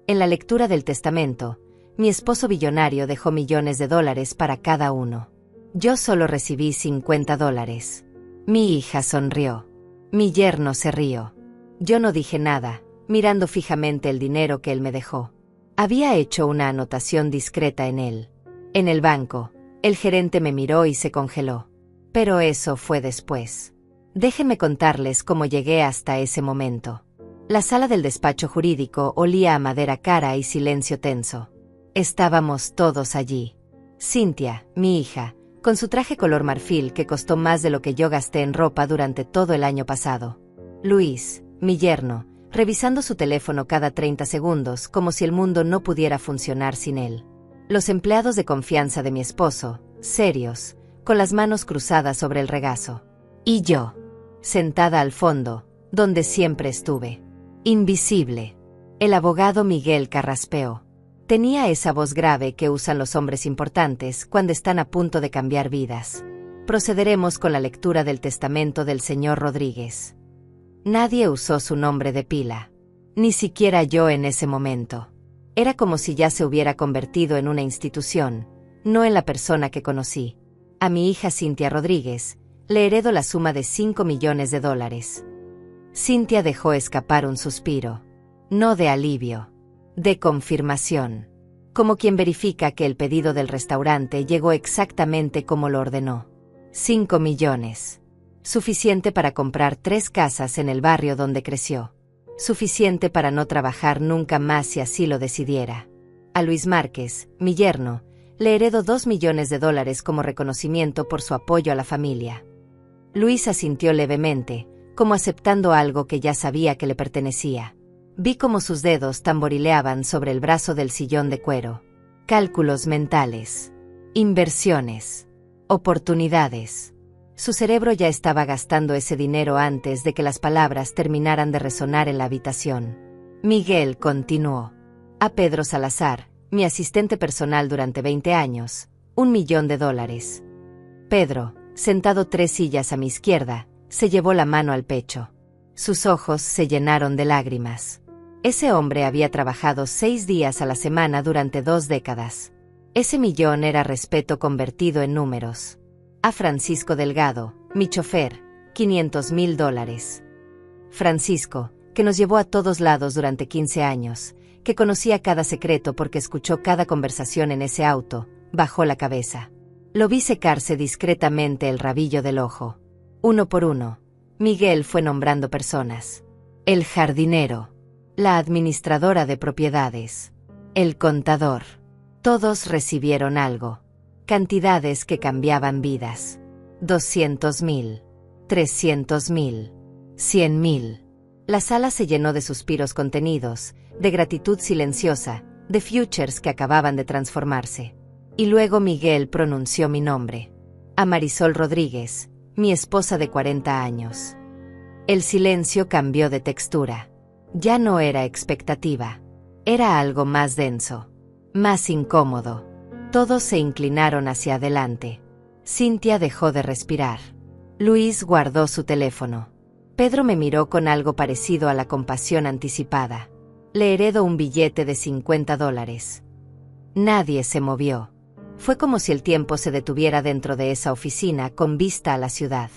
En la lectura del testamento, mi esposo billonario dejó millones de dólares para cada uno. Yo solo recibí $50. Mi hija sonrió. Mi yerno se rió. Yo no dije nada, mirando fijamente el dinero que él me dejó. Había hecho una anotación discreta en él. En el banco, el gerente me miró y se congeló. Pero eso fue después. Déjenme contarles cómo llegué hasta ese momento. La sala del despacho jurídico olía a madera cara y silencio tenso. Estábamos todos allí. Cynthia, mi hija, con su traje color marfil que costó más de lo que yo gasté en ropa durante todo el año pasado. Luis, mi yerno, revisando su teléfono cada 30 segundos como si el mundo no pudiera funcionar sin él. Los empleados de confianza de mi esposo, serios, con las manos cruzadas sobre el regazo. Y yo, sentada al fondo, donde siempre estuve. Invisible. El abogado Miguel carraspeó. Tenía esa voz grave que usan los hombres importantes cuando están a punto de cambiar vidas. Procederemos con la lectura del testamento del señor Rodríguez. Nadie usó su nombre de pila. Ni siquiera yo en ese momento. Era como si ya se hubiera convertido en una institución, no en la persona que conocí. A mi hija Cynthia Rodríguez le heredo la suma de $5 millones. Cynthia dejó escapar un suspiro. No de alivio. De confirmación. Como quien verifica que el pedido del restaurante llegó exactamente como lo ordenó. 5 millones. Suficiente para comprar 3 casas en el barrio donde creció. Suficiente para no trabajar nunca más si así lo decidiera. A Luis Márquez, mi yerno, le heredo $2 millones como reconocimiento por su apoyo a la familia. Luis asintió levemente, como aceptando algo que ya sabía que le pertenecía. Vi cómo sus dedos tamborileaban sobre el brazo del sillón de cuero. Cálculos mentales. Inversiones. Oportunidades. Su cerebro ya estaba gastando ese dinero antes de que las palabras terminaran de resonar en la habitación. Miguel continuó. A Pedro Salazar, mi asistente personal durante 20 años, $1 millón. Pedro, sentado 3 sillas a mi izquierda, se llevó la mano al pecho. Sus ojos se llenaron de lágrimas. Ese hombre había trabajado 6 días a la semana durante 2 décadas. Ese millón era respeto convertido en números. A Francisco Delgado, mi chofer, $500,000. Francisco, que nos llevó a todos lados durante 15 años, que conocía cada secreto porque escuchó cada conversación en ese auto, bajó la cabeza. Lo vi secarse discretamente el rabillo del ojo. Uno por uno, Miguel fue nombrando personas. El jardinero, la administradora de propiedades, el contador. Todos recibieron algo. Cantidades que cambiaban vidas. 200,000, 300,000, 100,000. La sala se llenó de suspiros contenidos, de gratitud silenciosa, de futures que acababan de transformarse. Y luego Miguel pronunció mi nombre. A Marisol Rodríguez, mi esposa de 40 años. El silencio cambió de textura. Ya no era expectativa. Era algo más denso. Más incómodo. Todos se inclinaron hacia adelante. Cynthia dejó de respirar. Luis guardó su teléfono. Pedro me miró con algo parecido a la compasión anticipada. Le heredo un billete de $50. Nadie se movió. Fue como si el tiempo se detuviera dentro de esa oficina con vista a la ciudad.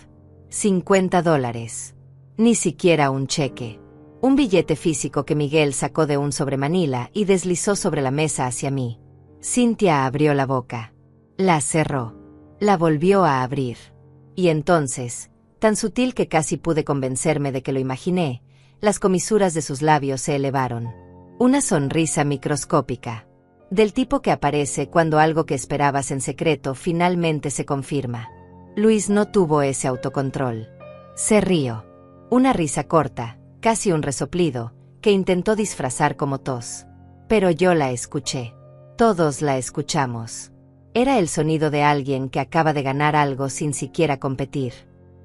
$50. Ni siquiera un cheque. Un billete físico que Miguel sacó de un sobremanila y deslizó sobre la mesa hacia mí. Cynthia abrió la boca. La cerró. La volvió a abrir. Y entonces, tan sutil que casi pude convencerme de que lo imaginé, las comisuras de sus labios se elevaron. Una sonrisa microscópica. Del tipo que aparece cuando algo que esperabas en secreto finalmente se confirma. Luis no tuvo ese autocontrol. Se rió. Una risa corta, casi un resoplido, que intentó disfrazar como tos. Pero yo la escuché. Todos la escuchamos. Era el sonido de alguien que acaba de ganar algo sin siquiera competir.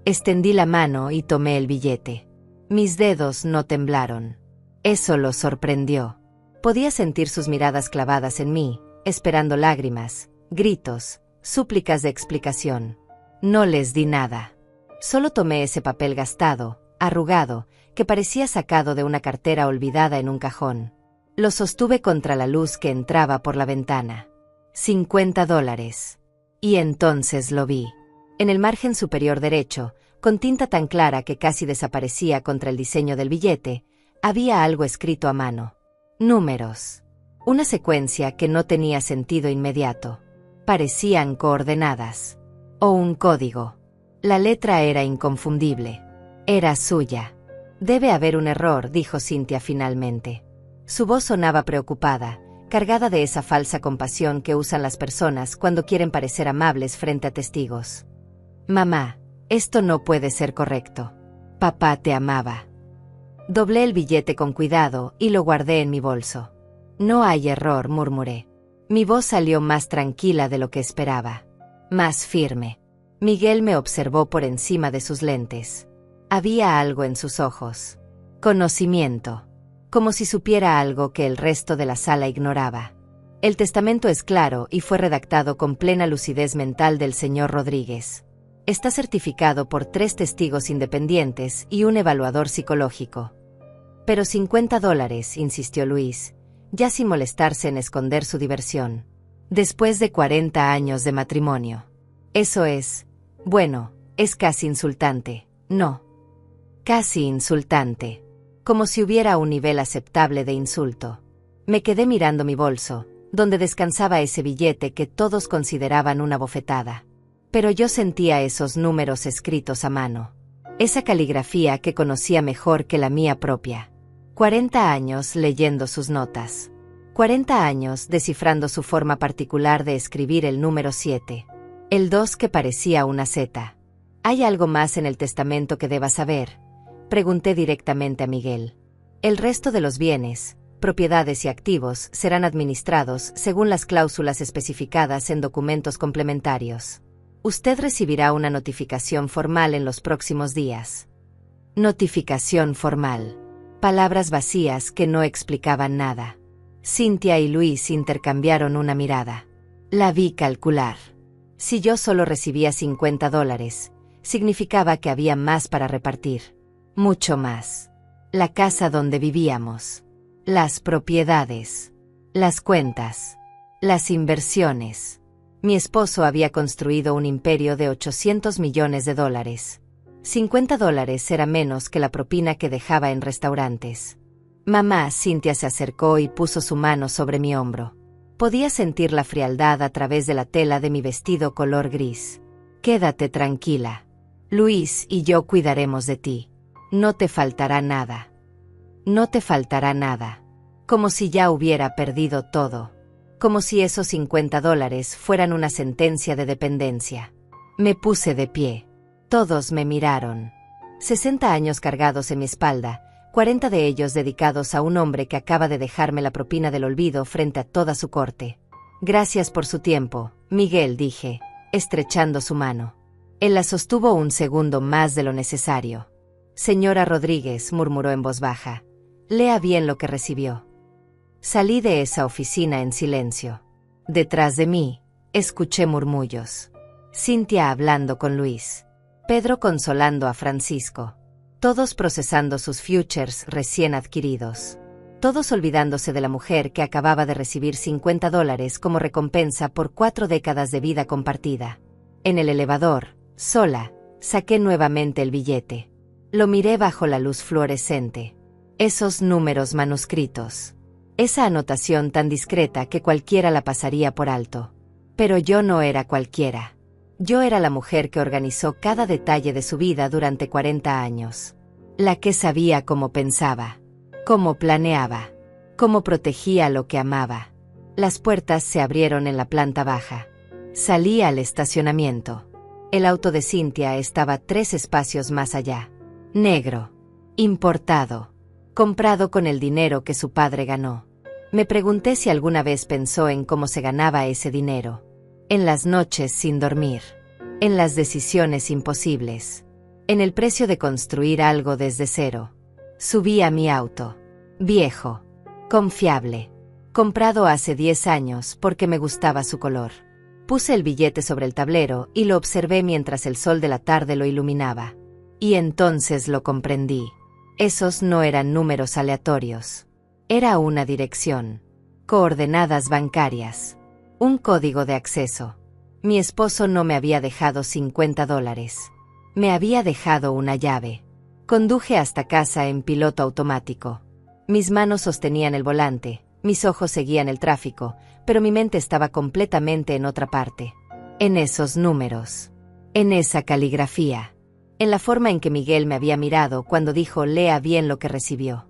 Extendí la mano y tomé el billete. Mis dedos no temblaron. Eso lo sorprendió. Podía sentir sus miradas clavadas en mí, esperando lágrimas, gritos, súplicas de explicación. No les di nada. Solo tomé ese papel gastado, arrugado, que parecía sacado de una cartera olvidada en un cajón. Lo sostuve contra la luz que entraba por la ventana. $50. Y entonces lo vi. En el margen superior derecho, con tinta tan clara que casi desaparecía contra el diseño del billete, había algo escrito a mano. Números. Una secuencia que no tenía sentido inmediato. Parecían coordenadas. O un código. La letra era inconfundible. Era suya. Debe haber un error, dijo Cynthia finalmente. Su voz sonaba preocupada, cargada de esa falsa compasión que usan las personas cuando quieren parecer amables frente a testigos. Mamá, esto no puede ser correcto. Papá te amaba. Doblé el billete con cuidado y lo guardé en mi bolso. No hay error, murmuré. Mi voz salió más tranquila de lo que esperaba. Más firme. Miguel me observó por encima de sus lentes. Había algo en sus ojos. Conocimiento. Como si supiera algo que el resto de la sala ignoraba. El testamento es claro y fue redactado con plena lucidez mental del señor Rodríguez. Está certificado por 3 testigos independientes y un evaluador psicológico. Pero $50, insistió Luis, ya sin molestarse en esconder su diversión. Después de 40 años de matrimonio. Eso es, bueno, es casi insultante, ¿no? Casi insultante. Como si hubiera un nivel aceptable de insulto. Me quedé mirando mi bolso, donde descansaba ese billete que todos consideraban una bofetada. Pero yo sentía esos números escritos a mano. Esa caligrafía que conocía mejor que la mía propia. 40 años leyendo sus notas. 40 años descifrando su forma particular de escribir el número 7. El 2 que parecía una Z. ¿Hay algo más en el testamento que deba saber? Pregunté directamente a Miguel. El resto de los bienes, propiedades y activos serán administrados según las cláusulas especificadas en documentos complementarios. Usted recibirá una notificación formal en los próximos días. Notificación formal. Palabras vacías que no explicaban nada. Cynthia y Luis intercambiaron una mirada. La vi calcular. Si yo solo recibía $50, significaba que había más para repartir. Mucho más. La casa donde vivíamos. Las propiedades. Las cuentas. Las inversiones. Mi esposo había construido un imperio de $800 millones. $50 era menos que la propina que dejaba en restaurantes. Mamá, Cynthia se acercó y puso su mano sobre mi hombro. Podía sentir la frialdad a través de la tela de mi vestido color gris. Quédate tranquila. Luis y yo cuidaremos de ti. No te faltará nada. No te faltará nada. Como si ya hubiera perdido todo. Como si esos $50 fueran una sentencia de dependencia. Me puse de pie. Todos me miraron. 60 años cargados en mi espalda, 40 de ellos dedicados a un hombre que acaba de dejarme la propina del olvido frente a toda su corte. Gracias por su tiempo, Miguel, dije, estrechando su mano. Él la sostuvo un segundo más de lo necesario. Señora Rodríguez, murmuró en voz baja, lea bien lo que recibió. Salí de esa oficina en silencio. Detrás de mí, escuché murmullos. Cynthia hablando con Luis. Pedro consolando a Francisco. Todos procesando sus futures recién adquiridos. Todos olvidándose de la mujer que acababa de recibir $50 como recompensa por 4 décadas de vida compartida. En el elevador, sola, saqué nuevamente el billete. Lo miré bajo la luz fluorescente. Esos números manuscritos. Esa anotación tan discreta que cualquiera la pasaría por alto. Pero yo no era cualquiera. Yo era la mujer que organizó cada detalle de su vida durante 40 años. La que sabía cómo pensaba, cómo planeaba, cómo protegía lo que amaba. Las puertas se abrieron en la planta baja. Salí al estacionamiento. El auto de Cynthia estaba 3 espacios más allá. Negro. Importado. Comprado con el dinero que su padre ganó. Me pregunté si alguna vez pensó en cómo se ganaba ese dinero. En las noches sin dormir. En las decisiones imposibles. En el precio de construir algo desde cero. Subí a mi auto. Viejo. Confiable. Comprado hace 10 años porque me gustaba su color. Puse el billete sobre el tablero y lo observé mientras el sol de la tarde lo iluminaba. Y entonces lo comprendí. Esos no eran números aleatorios. Era una dirección. Coordenadas bancarias. Un código de acceso. Mi esposo no me había dejado $50. Me había dejado una llave. Conduje hasta casa en piloto automático. Mis manos sostenían el volante, mis ojos seguían el tráfico, pero mi mente estaba completamente en otra parte. En esos números. En esa caligrafía. En la forma en que Miguel me había mirado cuando dijo lea bien lo que recibió.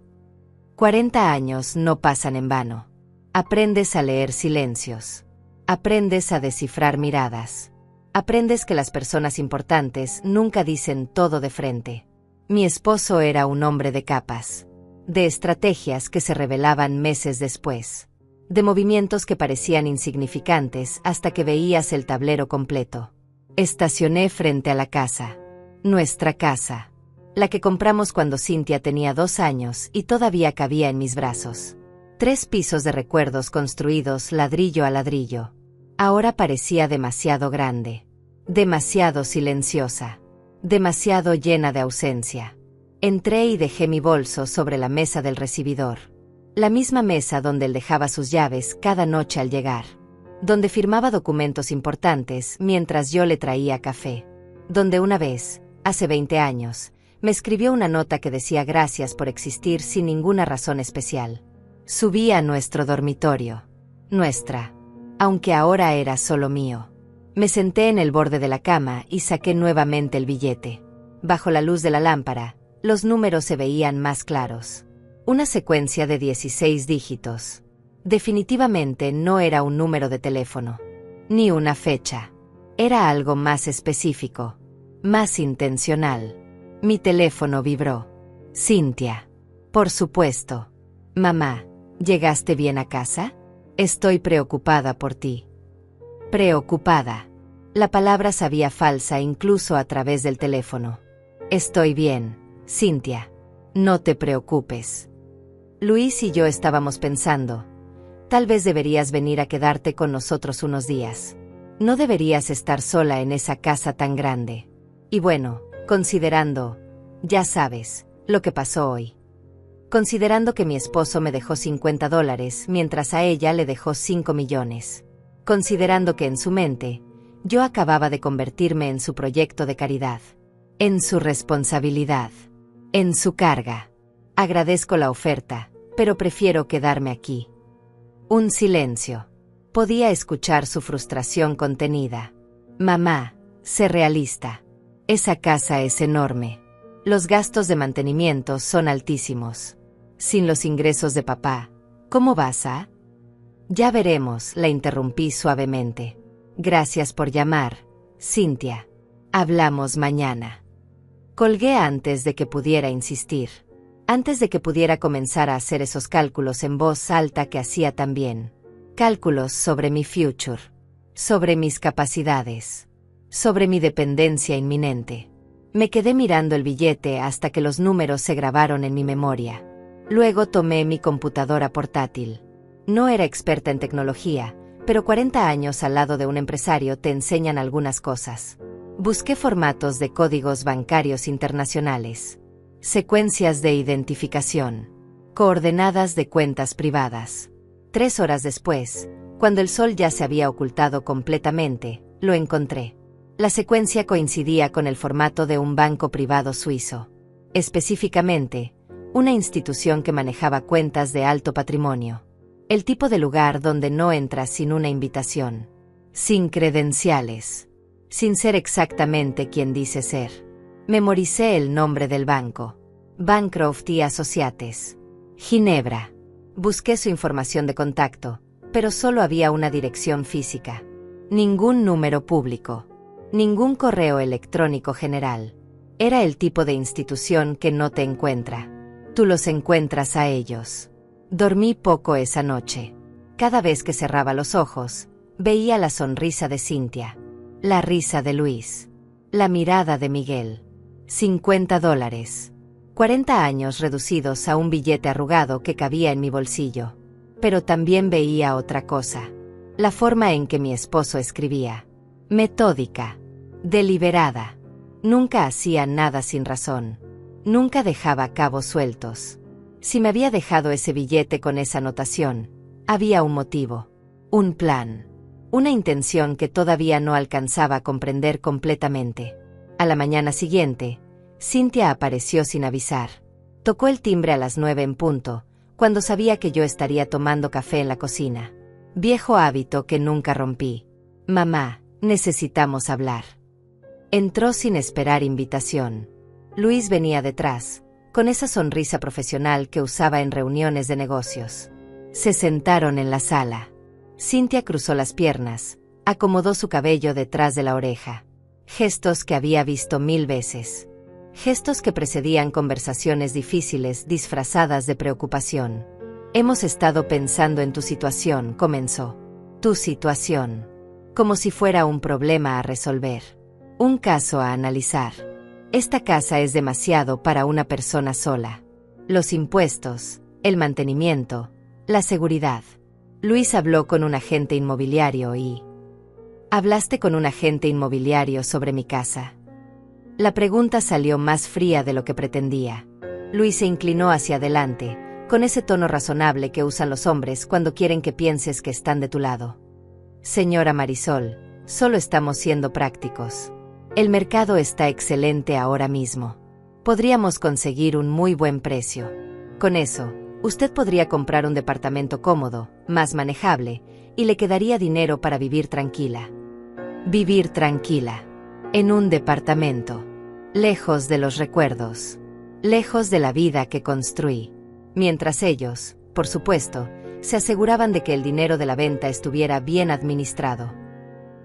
40 años no pasan en vano. Aprendes a leer silencios. Aprendes a descifrar miradas. Aprendes que las personas importantes nunca dicen todo de frente. Mi esposo era un hombre de capas. De estrategias que se revelaban meses después. De movimientos que parecían insignificantes hasta que veías el tablero completo. Estacioné frente a la casa. Nuestra casa. La que compramos cuando Cynthia tenía 2 años y todavía cabía en mis brazos. 3 pisos de recuerdos construidos ladrillo a ladrillo. Ahora parecía demasiado grande. Demasiado silenciosa. Demasiado llena de ausencia. Entré y dejé mi bolso sobre la mesa del recibidor. La misma mesa donde él dejaba sus llaves cada noche al llegar. Donde firmaba documentos importantes mientras yo le traía café. Donde una vez, hace 20 años, me escribió una nota que decía gracias por existir sin ninguna razón especial. Subí a nuestro dormitorio. Nuestra. Aunque ahora era solo mío. Me senté en el borde de la cama y saqué nuevamente el billete. Bajo la luz de la lámpara, los números se veían más claros. Una secuencia de 16 dígitos. Definitivamente no era un número de teléfono. Ni una fecha. Era algo más específico. Más intencional. Mi teléfono vibró. Cynthia. Por supuesto. Mamá, ¿llegaste bien a casa? Estoy preocupada por ti. Preocupada. La palabra sabía falsa incluso a través del teléfono. Estoy bien, Cynthia. No te preocupes. Luis y yo estábamos pensando. Tal vez deberías venir a quedarte con nosotros unos días. No deberías estar sola en esa casa tan grande. Y bueno, considerando, ya sabes, lo que pasó hoy. Considerando que mi esposo me dejó $50 mientras a ella le dejó 5 millones. Considerando que en su mente, yo acababa de convertirme en su proyecto de caridad. En su responsabilidad. En su carga. Agradezco la oferta, pero prefiero quedarme aquí. Un silencio. Podía escuchar su frustración contenida. Mamá, sé realista. Esa casa es enorme. Los gastos de mantenimiento son altísimos. Sin los ingresos de papá, ¿cómo vas a? Ya veremos, la interrumpí suavemente. Gracias por llamar, Cynthia. Hablamos mañana. Colgué antes de que pudiera insistir. Antes de que pudiera comenzar a hacer esos cálculos en voz alta que hacía también. Cálculos sobre mi future. Sobre mis capacidades. Sobre mi dependencia inminente. Me quedé mirando el billete hasta que los números se grabaron en mi memoria. Luego tomé mi computadora portátil. No era experta en tecnología, pero 40 años al lado de un empresario te enseñan algunas cosas. Busqué formatos de códigos bancarios internacionales. Secuencias de identificación. Coordenadas de cuentas privadas. 3 horas después, cuando el sol ya se había ocultado completamente, lo encontré. La secuencia coincidía con el formato de un banco privado suizo. Específicamente, una institución que manejaba cuentas de alto patrimonio. El tipo de lugar donde no entras sin una invitación. Sin credenciales. Sin ser exactamente quien dice ser. Memoricé el nombre del banco. Bancroft y Associates. Ginebra. Busqué su información de contacto, pero solo había una dirección física. Ningún número público. Ningún correo electrónico general. Era el tipo de institución que no te encuentra. Tú los encuentras a ellos. Dormí poco esa noche. Cada vez que cerraba los ojos, veía la sonrisa de Cynthia. La risa de Luis. La mirada de Miguel. $50. 40 años reducidos a un billete arrugado que cabía en mi bolsillo. Pero también veía otra cosa. La forma en que mi esposo escribía. Metódica. Deliberada. Nunca hacía nada sin razón. Nunca dejaba cabos sueltos. Si me había dejado ese billete con esa anotación, había un motivo, un plan, una intención que todavía no alcanzaba a comprender completamente. A la mañana siguiente, Cynthia apareció sin avisar. Tocó el timbre a las 9 en punto, cuando sabía que yo estaría tomando café en la cocina. Viejo hábito que nunca rompí. Mamá, necesitamos hablar. Entró sin esperar invitación. Luis venía detrás, con esa sonrisa profesional que usaba en reuniones de negocios. Se sentaron en la sala. Cynthia cruzó las piernas, acomodó su cabello detrás de la oreja. Gestos que había visto 1000 veces. Gestos que precedían conversaciones difíciles disfrazadas de preocupación. Hemos estado pensando en tu situación, comenzó. Tu situación. Como si fuera un problema a resolver. Un caso a analizar. Esta casa es demasiado para una persona sola. Los impuestos, el mantenimiento, la seguridad. Luis habló con un agente inmobiliario y... ¿Hablaste con un agente inmobiliario sobre mi casa? La pregunta salió más fría de lo que pretendía. Luis se inclinó hacia adelante, con ese tono razonable que usan los hombres cuando quieren que pienses que están de tu lado. Señora Marisol, solo estamos siendo prácticos. El mercado está excelente ahora mismo. Podríamos conseguir un muy buen precio. Con eso, usted podría comprar un departamento cómodo, más manejable, y le quedaría dinero para vivir tranquila. Vivir tranquila. En un departamento. Lejos de los recuerdos. Lejos de la vida que construí. Mientras ellos, por supuesto, se aseguraban de que el dinero de la venta estuviera bien administrado.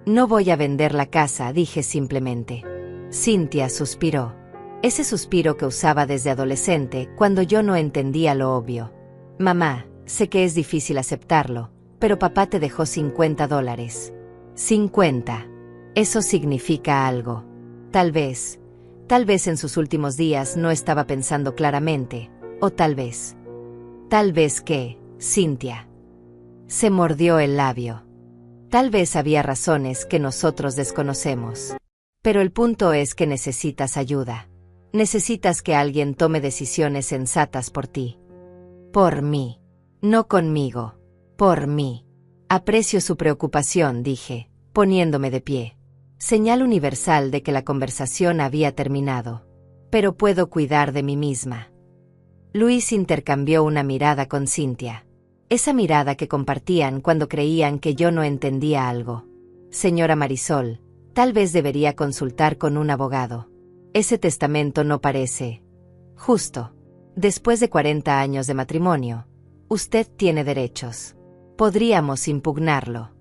No voy a vender la casa, dije simplemente. Cynthia suspiró. Ese suspiro que usaba desde adolescente cuando yo no entendía lo obvio. Mamá, sé que es difícil aceptarlo, pero papá te dejó $50. 50. Eso significa algo. Tal vez en sus últimos días no estaba pensando claramente, o tal vez que, Cynthia. Se mordió el labio. Tal vez había razones que nosotros desconocemos. Pero el punto es que necesitas ayuda. Necesitas que alguien tome decisiones sensatas por ti. Por mí. No conmigo. Por mí. Aprecio su preocupación, dije, poniéndome de pie. Señal universal de que la conversación había terminado. Pero puedo cuidar de mí misma. Luis intercambió una mirada con Cynthia. Esa mirada que compartían cuando creían que yo no entendía algo. Señora Marisol, tal vez debería consultar con un abogado. Ese testamento no parece justo. Después de 40 años de matrimonio, usted tiene derechos. Podríamos impugnarlo.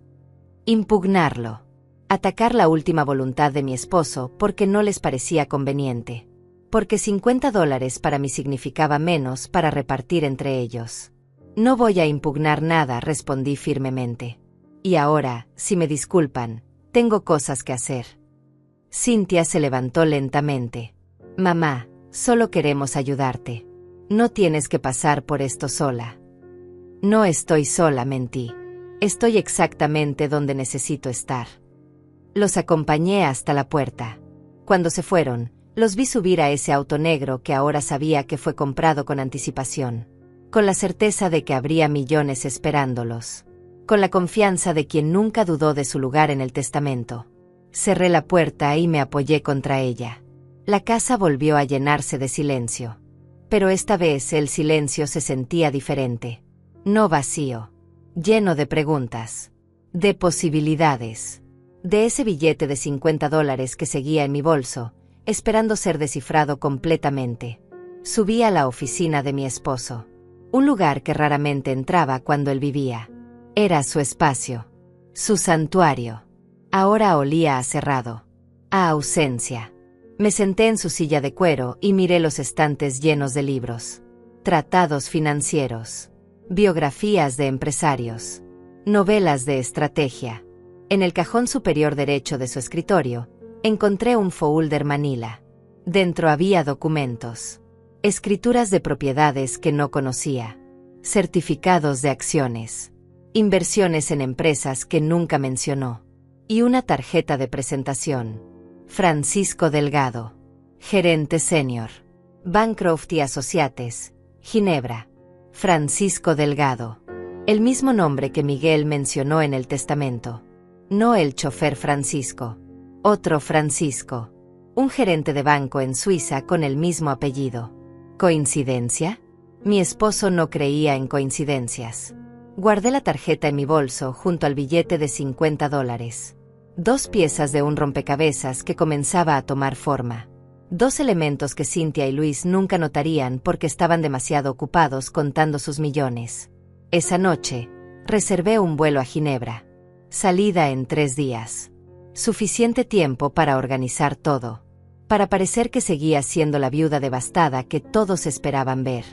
Impugnarlo. Atacar la última voluntad de mi esposo porque no les parecía conveniente. Porque $50 para mí significaba menos para repartir entre ellos. No voy a impugnar nada, respondí firmemente. Y ahora, si me disculpan, tengo cosas que hacer. Cynthia se levantó lentamente. Mamá, solo queremos ayudarte. No tienes que pasar por esto sola. No estoy sola, mentí. Estoy exactamente donde necesito estar. Los acompañé hasta la puerta. Cuando se fueron, los vi subir a ese auto negro que ahora sabía que fue comprado con anticipación. Con la certeza de que habría millones esperándolos. Con la confianza de quien nunca dudó de su lugar en el testamento. Cerré la puerta y me apoyé contra ella. La casa volvió a llenarse de silencio. Pero esta vez el silencio se sentía diferente. No vacío. Lleno de preguntas. De posibilidades. De ese billete de $50 que seguía en mi bolso, esperando ser descifrado completamente. Subí a la oficina de mi esposo. Un lugar que raramente entraba cuando él vivía. Era su espacio. Su santuario. Ahora olía a cerrado. A ausencia. Me senté en su silla de cuero y miré los estantes llenos de libros. Tratados financieros. Biografías de empresarios. Novelas de estrategia. En el cajón superior derecho de su escritorio, encontré un folder manila. Dentro había documentos. Escrituras de propiedades que no conocía. Certificados de acciones. Inversiones en empresas que nunca mencionó. Y una tarjeta de presentación. Francisco Delgado. Gerente senior. Bancroft y Associates. Ginebra. Francisco Delgado. El mismo nombre que Miguel mencionó en el testamento. No el chofer Francisco. Otro Francisco. Un gerente de banco en Suiza con el mismo apellido. ¿Coincidencia? Mi esposo no creía en coincidencias. Guardé la tarjeta en mi bolso junto al billete de $50. 2 piezas de un rompecabezas que comenzaba a tomar forma. 2 elementos que Cynthia y Luis nunca notarían porque estaban demasiado ocupados contando sus millones. Esa noche, reservé un vuelo a Ginebra. Salida en 3 días. Suficiente tiempo para organizar todo. Para parecer que seguía siendo la viuda devastada que todos esperaban ver.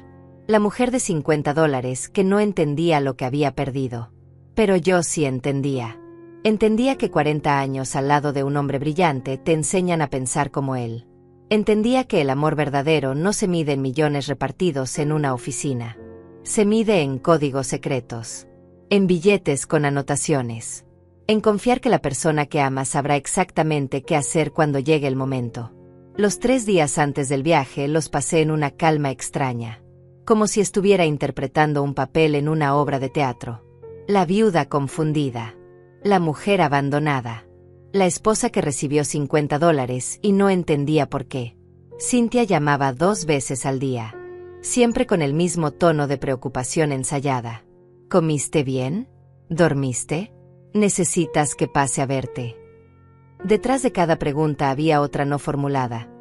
La mujer de $50 que no entendía lo que había perdido. Pero yo sí entendía. Entendía que 40 años al lado de un hombre brillante te enseñan a pensar como él. Entendía que el amor verdadero no se mide en millones repartidos en una oficina. Se mide en códigos secretos. En billetes con anotaciones. En confiar que la persona que amas sabrá exactamente qué hacer cuando llegue el momento. Los 3 días antes del viaje los pasé en una calma extraña. Como si estuviera interpretando un papel en una obra de teatro. La viuda confundida. La mujer abandonada. La esposa que recibió $50 y no entendía por qué. Cynthia llamaba 2 veces al día. Siempre con el mismo tono de preocupación ensayada. ¿Comiste bien? ¿Dormiste? ¿Necesitas que pase a verte? Detrás de cada pregunta había otra no formulada.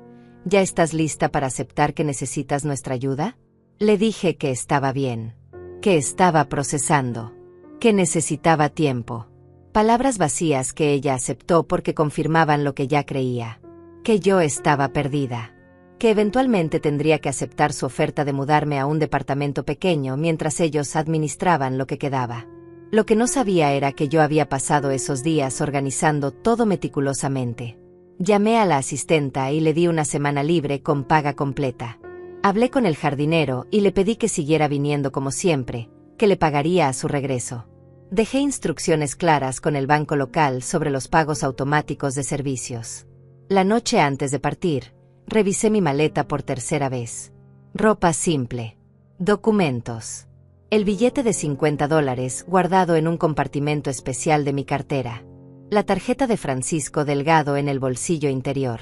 ¿Ya estás lista para aceptar que necesitas nuestra ayuda? Le dije que estaba bien. Que estaba procesando. Que necesitaba tiempo. Palabras vacías que ella aceptó porque confirmaban lo que ya creía. Que yo estaba perdida. Que eventualmente tendría que aceptar su oferta de mudarme a un departamento pequeño mientras ellos administraban lo que quedaba. Lo que no sabía era que yo había pasado esos días organizando todo meticulosamente. Llamé a la asistenta y le di una semana libre con paga completa. Hablé con el jardinero y le pedí que siguiera viniendo como siempre, que le pagaría a su regreso. Dejé instrucciones claras con el banco local sobre los pagos automáticos de servicios. La noche antes de partir, revisé mi maleta por 3ª vez. Ropa simple. Documentos. El billete de $50 guardado en un compartimento especial de mi cartera. La tarjeta de Francisco Delgado en el bolsillo interior.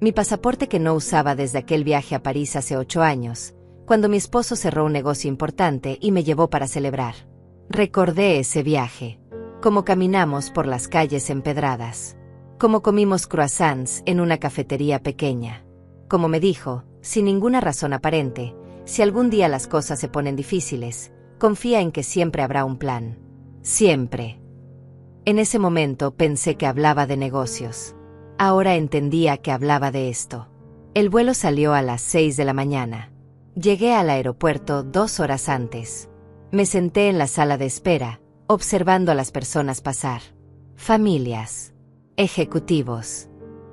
Mi pasaporte que no usaba desde aquel viaje a París hace 8 años, cuando mi esposo cerró un negocio importante y me llevó para celebrar. Recordé ese viaje. Cómo caminamos por las calles empedradas. Cómo comimos croissants en una cafetería pequeña. Como me dijo, sin ninguna razón aparente, si algún día las cosas se ponen difíciles, confía en que siempre habrá un plan. Siempre. En ese momento pensé que hablaba de negocios. Ahora entendía que hablaba de esto. El vuelo salió a las 6 de la mañana. Llegué al aeropuerto 2 horas antes. Me senté en la sala de espera, observando a las personas pasar. Familias. Ejecutivos.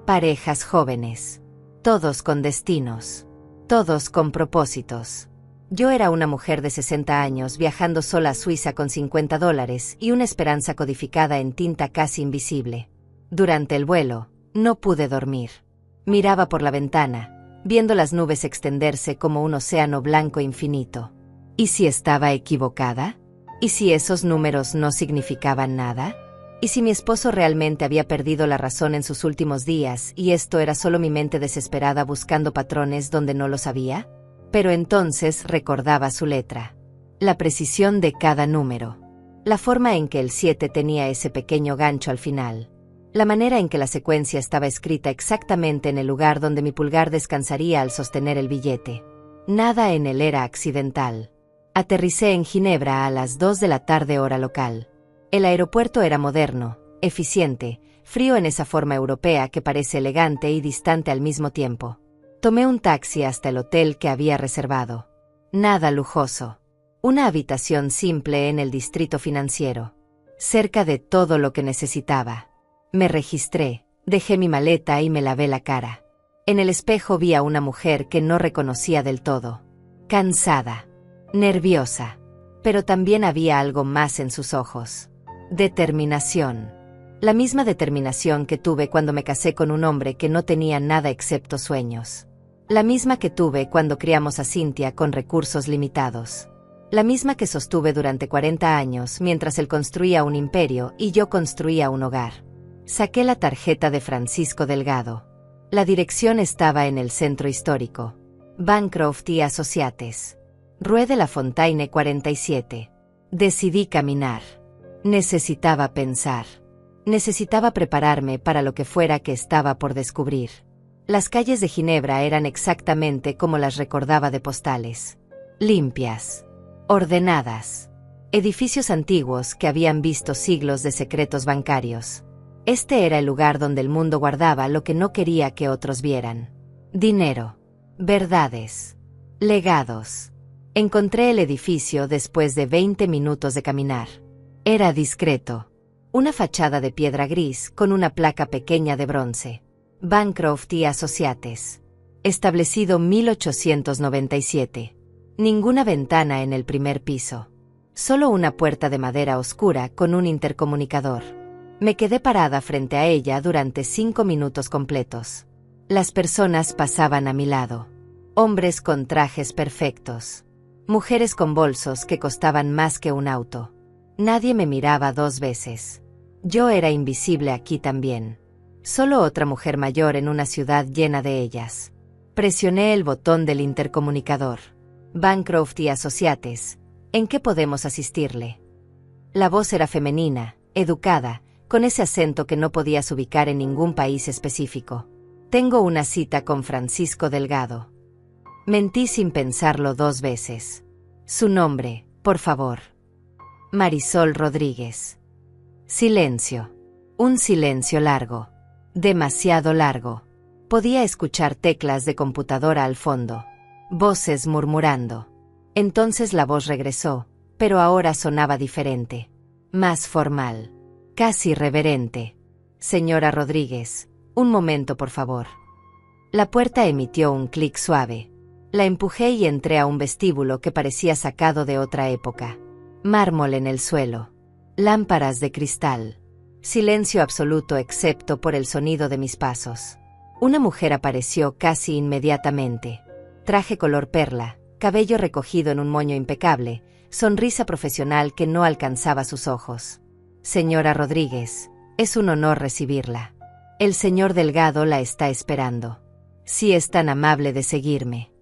Parejas jóvenes. Todos con destinos. Todos con propósitos. Yo era una mujer de 60 años viajando sola a Suiza con $50 y una esperanza codificada en tinta casi invisible. Durante el vuelo, no pude dormir. Miraba por la ventana, viendo las nubes extenderse como un océano blanco infinito. ¿Y si estaba equivocada? ¿Y si esos números no significaban nada? ¿Y si mi esposo realmente había perdido la razón en sus últimos días y esto era solo mi mente desesperada buscando patrones donde no los había? Pero entonces recordaba su letra. La precisión de cada número. La forma en que el 7 tenía ese pequeño gancho al final. La manera en que la secuencia estaba escrita exactamente en el lugar donde mi pulgar descansaría al sostener el billete. Nada en él era accidental. Aterricé en Ginebra a las 2 de la tarde hora local. El aeropuerto era moderno, eficiente, frío en esa forma europea que parece elegante y distante al mismo tiempo. Tomé un taxi hasta el hotel que había reservado. Nada lujoso. Una habitación simple en el distrito financiero. Cerca de todo lo que necesitaba. Me registré, dejé mi maleta y me lavé la cara. En el espejo vi a una mujer que no reconocía del todo. Cansada. Nerviosa. Pero también había algo más en sus ojos. Determinación. La misma determinación que tuve cuando me casé con un hombre que no tenía nada excepto sueños. La misma que tuve cuando criamos a Cynthia con recursos limitados. La misma que sostuve durante 40 años mientras él construía un imperio y yo construía un hogar. Saqué la tarjeta de Francisco Delgado. La dirección estaba en el centro histórico. Bancroft y Associates. Rue de la Fontaine 47. Decidí caminar. Necesitaba pensar. Necesitaba prepararme para lo que fuera que estaba por descubrir. Las calles de Ginebra eran exactamente como las recordaba de postales. Limpias. Ordenadas. Edificios antiguos que habían visto siglos de secretos bancarios. Este era el lugar donde el mundo guardaba lo que no quería que otros vieran. Dinero. Verdades. Legados. Encontré el edificio después de 20 minutos de caminar. Era discreto. Una fachada de piedra gris con una placa pequeña de bronce. Bancroft y Associates. Establecido 1897. Ninguna ventana en el primer piso. Solo una puerta de madera oscura con un intercomunicador. Me quedé parada frente a ella durante 5 minutos completos. Las personas pasaban a mi lado. Hombres con trajes perfectos. Mujeres con bolsos que costaban más que un auto. Nadie me miraba 2 veces. Yo era invisible aquí también. Solo otra mujer mayor en una ciudad llena de ellas. Presioné el botón del intercomunicador. Bancroft y Associates. ¿En qué podemos asistirle? La voz era femenina, educada, con ese acento que no podías ubicar en ningún país específico. Tengo una cita con Francisco Delgado. Mentí sin pensarlo 2 veces. Su nombre, por favor. Marisol Rodríguez. Silencio. Un silencio largo. Demasiado largo. Podía escuchar teclas de computadora al fondo. Voces murmurando. Entonces la voz regresó, pero ahora sonaba diferente. Más formal. Casi reverente. Señora Rodríguez, un momento por favor. La puerta emitió un clic suave. La empujé y entré a un vestíbulo que parecía sacado de otra época. Mármol en el suelo. Lámparas de cristal. Silencio absoluto excepto por el sonido de mis pasos. Una mujer apareció casi inmediatamente. Traje color perla, cabello recogido en un moño impecable, sonrisa profesional que no alcanzaba sus ojos. Señora Rodríguez, es un honor recibirla. El señor Delgado la está esperando. Si es tan amable de seguirme.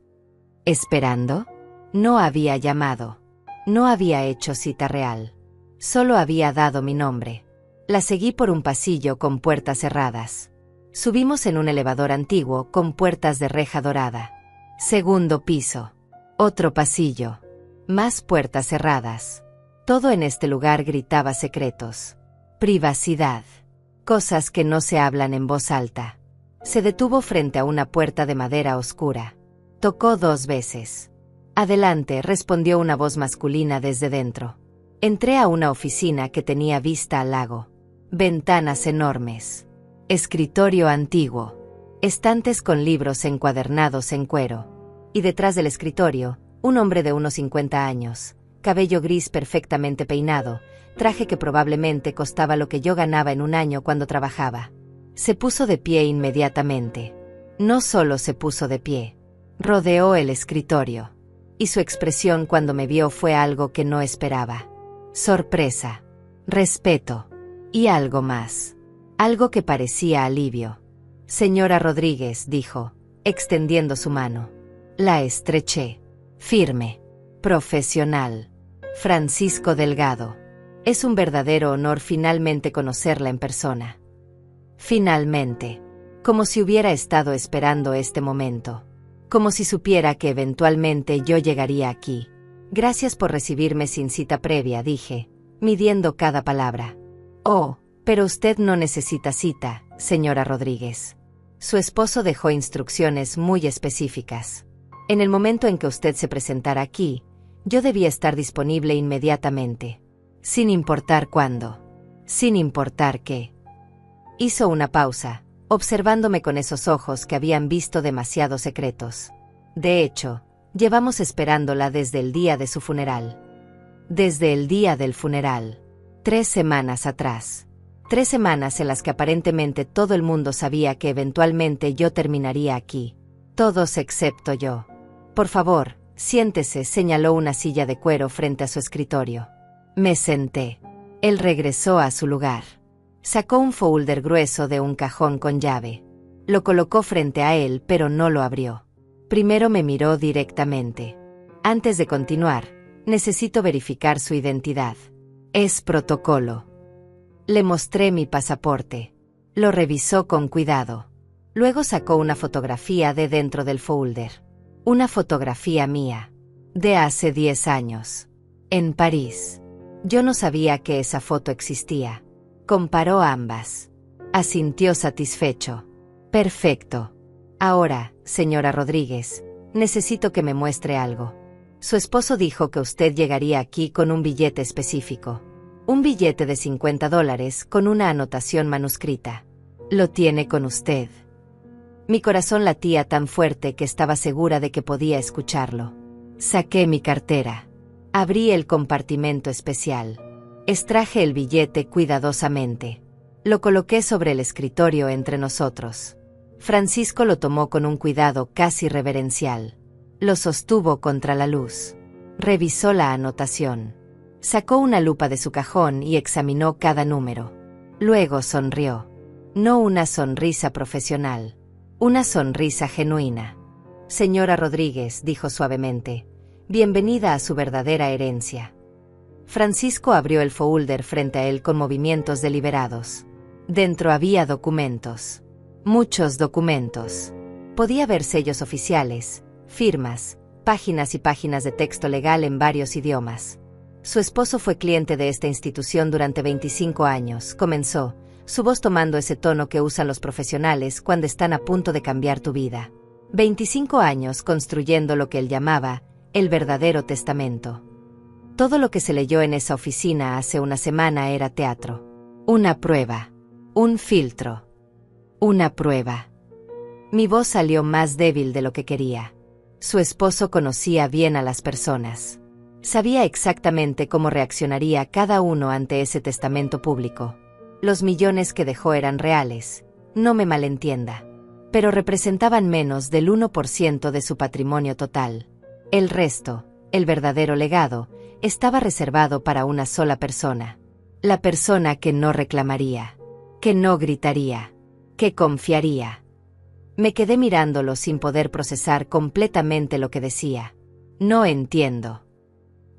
¿Esperando? No había llamado. No había hecho cita real. Solo había dado mi nombre. La seguí por un pasillo con puertas cerradas. Subimos en un elevador antiguo con puertas de reja dorada. Segundo piso. Otro pasillo. Más puertas cerradas. Todo en este lugar gritaba secretos. Privacidad. Cosas que no se hablan en voz alta. Se detuvo frente a una puerta de madera oscura. Tocó 2 veces. Adelante, respondió una voz masculina desde dentro. Entré a una oficina que tenía vista al lago. Ventanas enormes. Escritorio antiguo. Estantes con libros encuadernados en cuero. Y detrás del escritorio, un hombre de unos 50 años, cabello gris perfectamente peinado, traje que probablemente costaba lo que yo ganaba en un año cuando trabajaba. Se puso de pie inmediatamente. No solo se puso de pie. Rodeó el escritorio. Y su expresión cuando me vio fue algo que no esperaba. Sorpresa. Respeto. Y algo más. Algo que parecía alivio. Señora Rodríguez, dijo, extendiendo su mano. La estreché. Firme. Profesional. Francisco Delgado. Es un verdadero honor finalmente conocerla en persona. Finalmente. Como si hubiera estado esperando este momento. Como si supiera que eventualmente yo llegaría aquí. Gracias por recibirme sin cita previa, dije, midiendo cada palabra. Oh, pero usted no necesita cita, señora Rodríguez. Su esposo dejó instrucciones muy específicas. En el momento en que usted se presentara aquí, yo debía estar disponible inmediatamente. Sin importar cuándo. Sin importar qué. Hizo una pausa, observándome con esos ojos que habían visto demasiados secretos. De hecho, llevamos esperándola desde el día de su funeral. Desde el día del funeral. 3 semanas atrás. 3 semanas en las que aparentemente todo el mundo sabía que eventualmente yo terminaría aquí. Todos excepto yo. Por favor, Siéntese, señaló una silla de cuero frente a su escritorio. Me senté. Él regresó a su lugar. Sacó un folder grueso de un cajón con llave. Lo colocó frente a él, pero no lo abrió. Primero me miró directamente. Antes de continuar, necesito verificar su identidad. Es protocolo. Le mostré mi pasaporte. Lo revisó con cuidado. Luego sacó una fotografía de dentro del folder. Una fotografía mía. De hace 10 años. En París. Yo no sabía que esa foto existía. Comparó ambas. Asintió satisfecho. Perfecto. Ahora, señora Rodríguez, necesito que me muestre algo. Su esposo dijo que usted llegaría aquí con un billete específico. Un billete de $50 con una anotación manuscrita. Lo tiene con usted. Mi corazón latía tan fuerte que estaba segura de que podía escucharlo. Saqué mi cartera. Abrí el compartimento especial. Extraje el billete cuidadosamente. Lo coloqué sobre el escritorio entre nosotros. Francisco lo tomó con un cuidado casi reverencial. Lo sostuvo contra la luz. Revisó la anotación. Sacó una lupa de su cajón y examinó cada número. Luego sonrió. No una sonrisa profesional. Una sonrisa genuina. Señora Rodríguez, dijo suavemente, bienvenida a su verdadera herencia. Francisco abrió el folder frente a él con movimientos deliberados. Dentro había documentos. Muchos documentos. Podía ver sellos oficiales, firmas, páginas y páginas de texto legal en varios idiomas. Su esposo fue cliente de esta institución durante 25 años, comenzó, su voz tomando ese tono que usan los profesionales cuando están a punto de cambiar tu vida. 25 años construyendo lo que él llamaba el verdadero testamento. Todo lo que se leyó en esa oficina hace una semana era teatro. Una prueba. Un filtro. Una prueba. Mi voz salió más débil de lo que quería. Su esposo conocía bien a las personas. Sabía exactamente cómo reaccionaría cada uno ante ese testamento público. Los millones que dejó eran reales, no me malentienda, pero representaban menos del 1% de su patrimonio total. El resto, el verdadero legado, estaba reservado para una sola persona. La persona que no reclamaría, que no gritaría, que confiaría. Me quedé mirándolo sin poder procesar completamente lo que decía. No entiendo.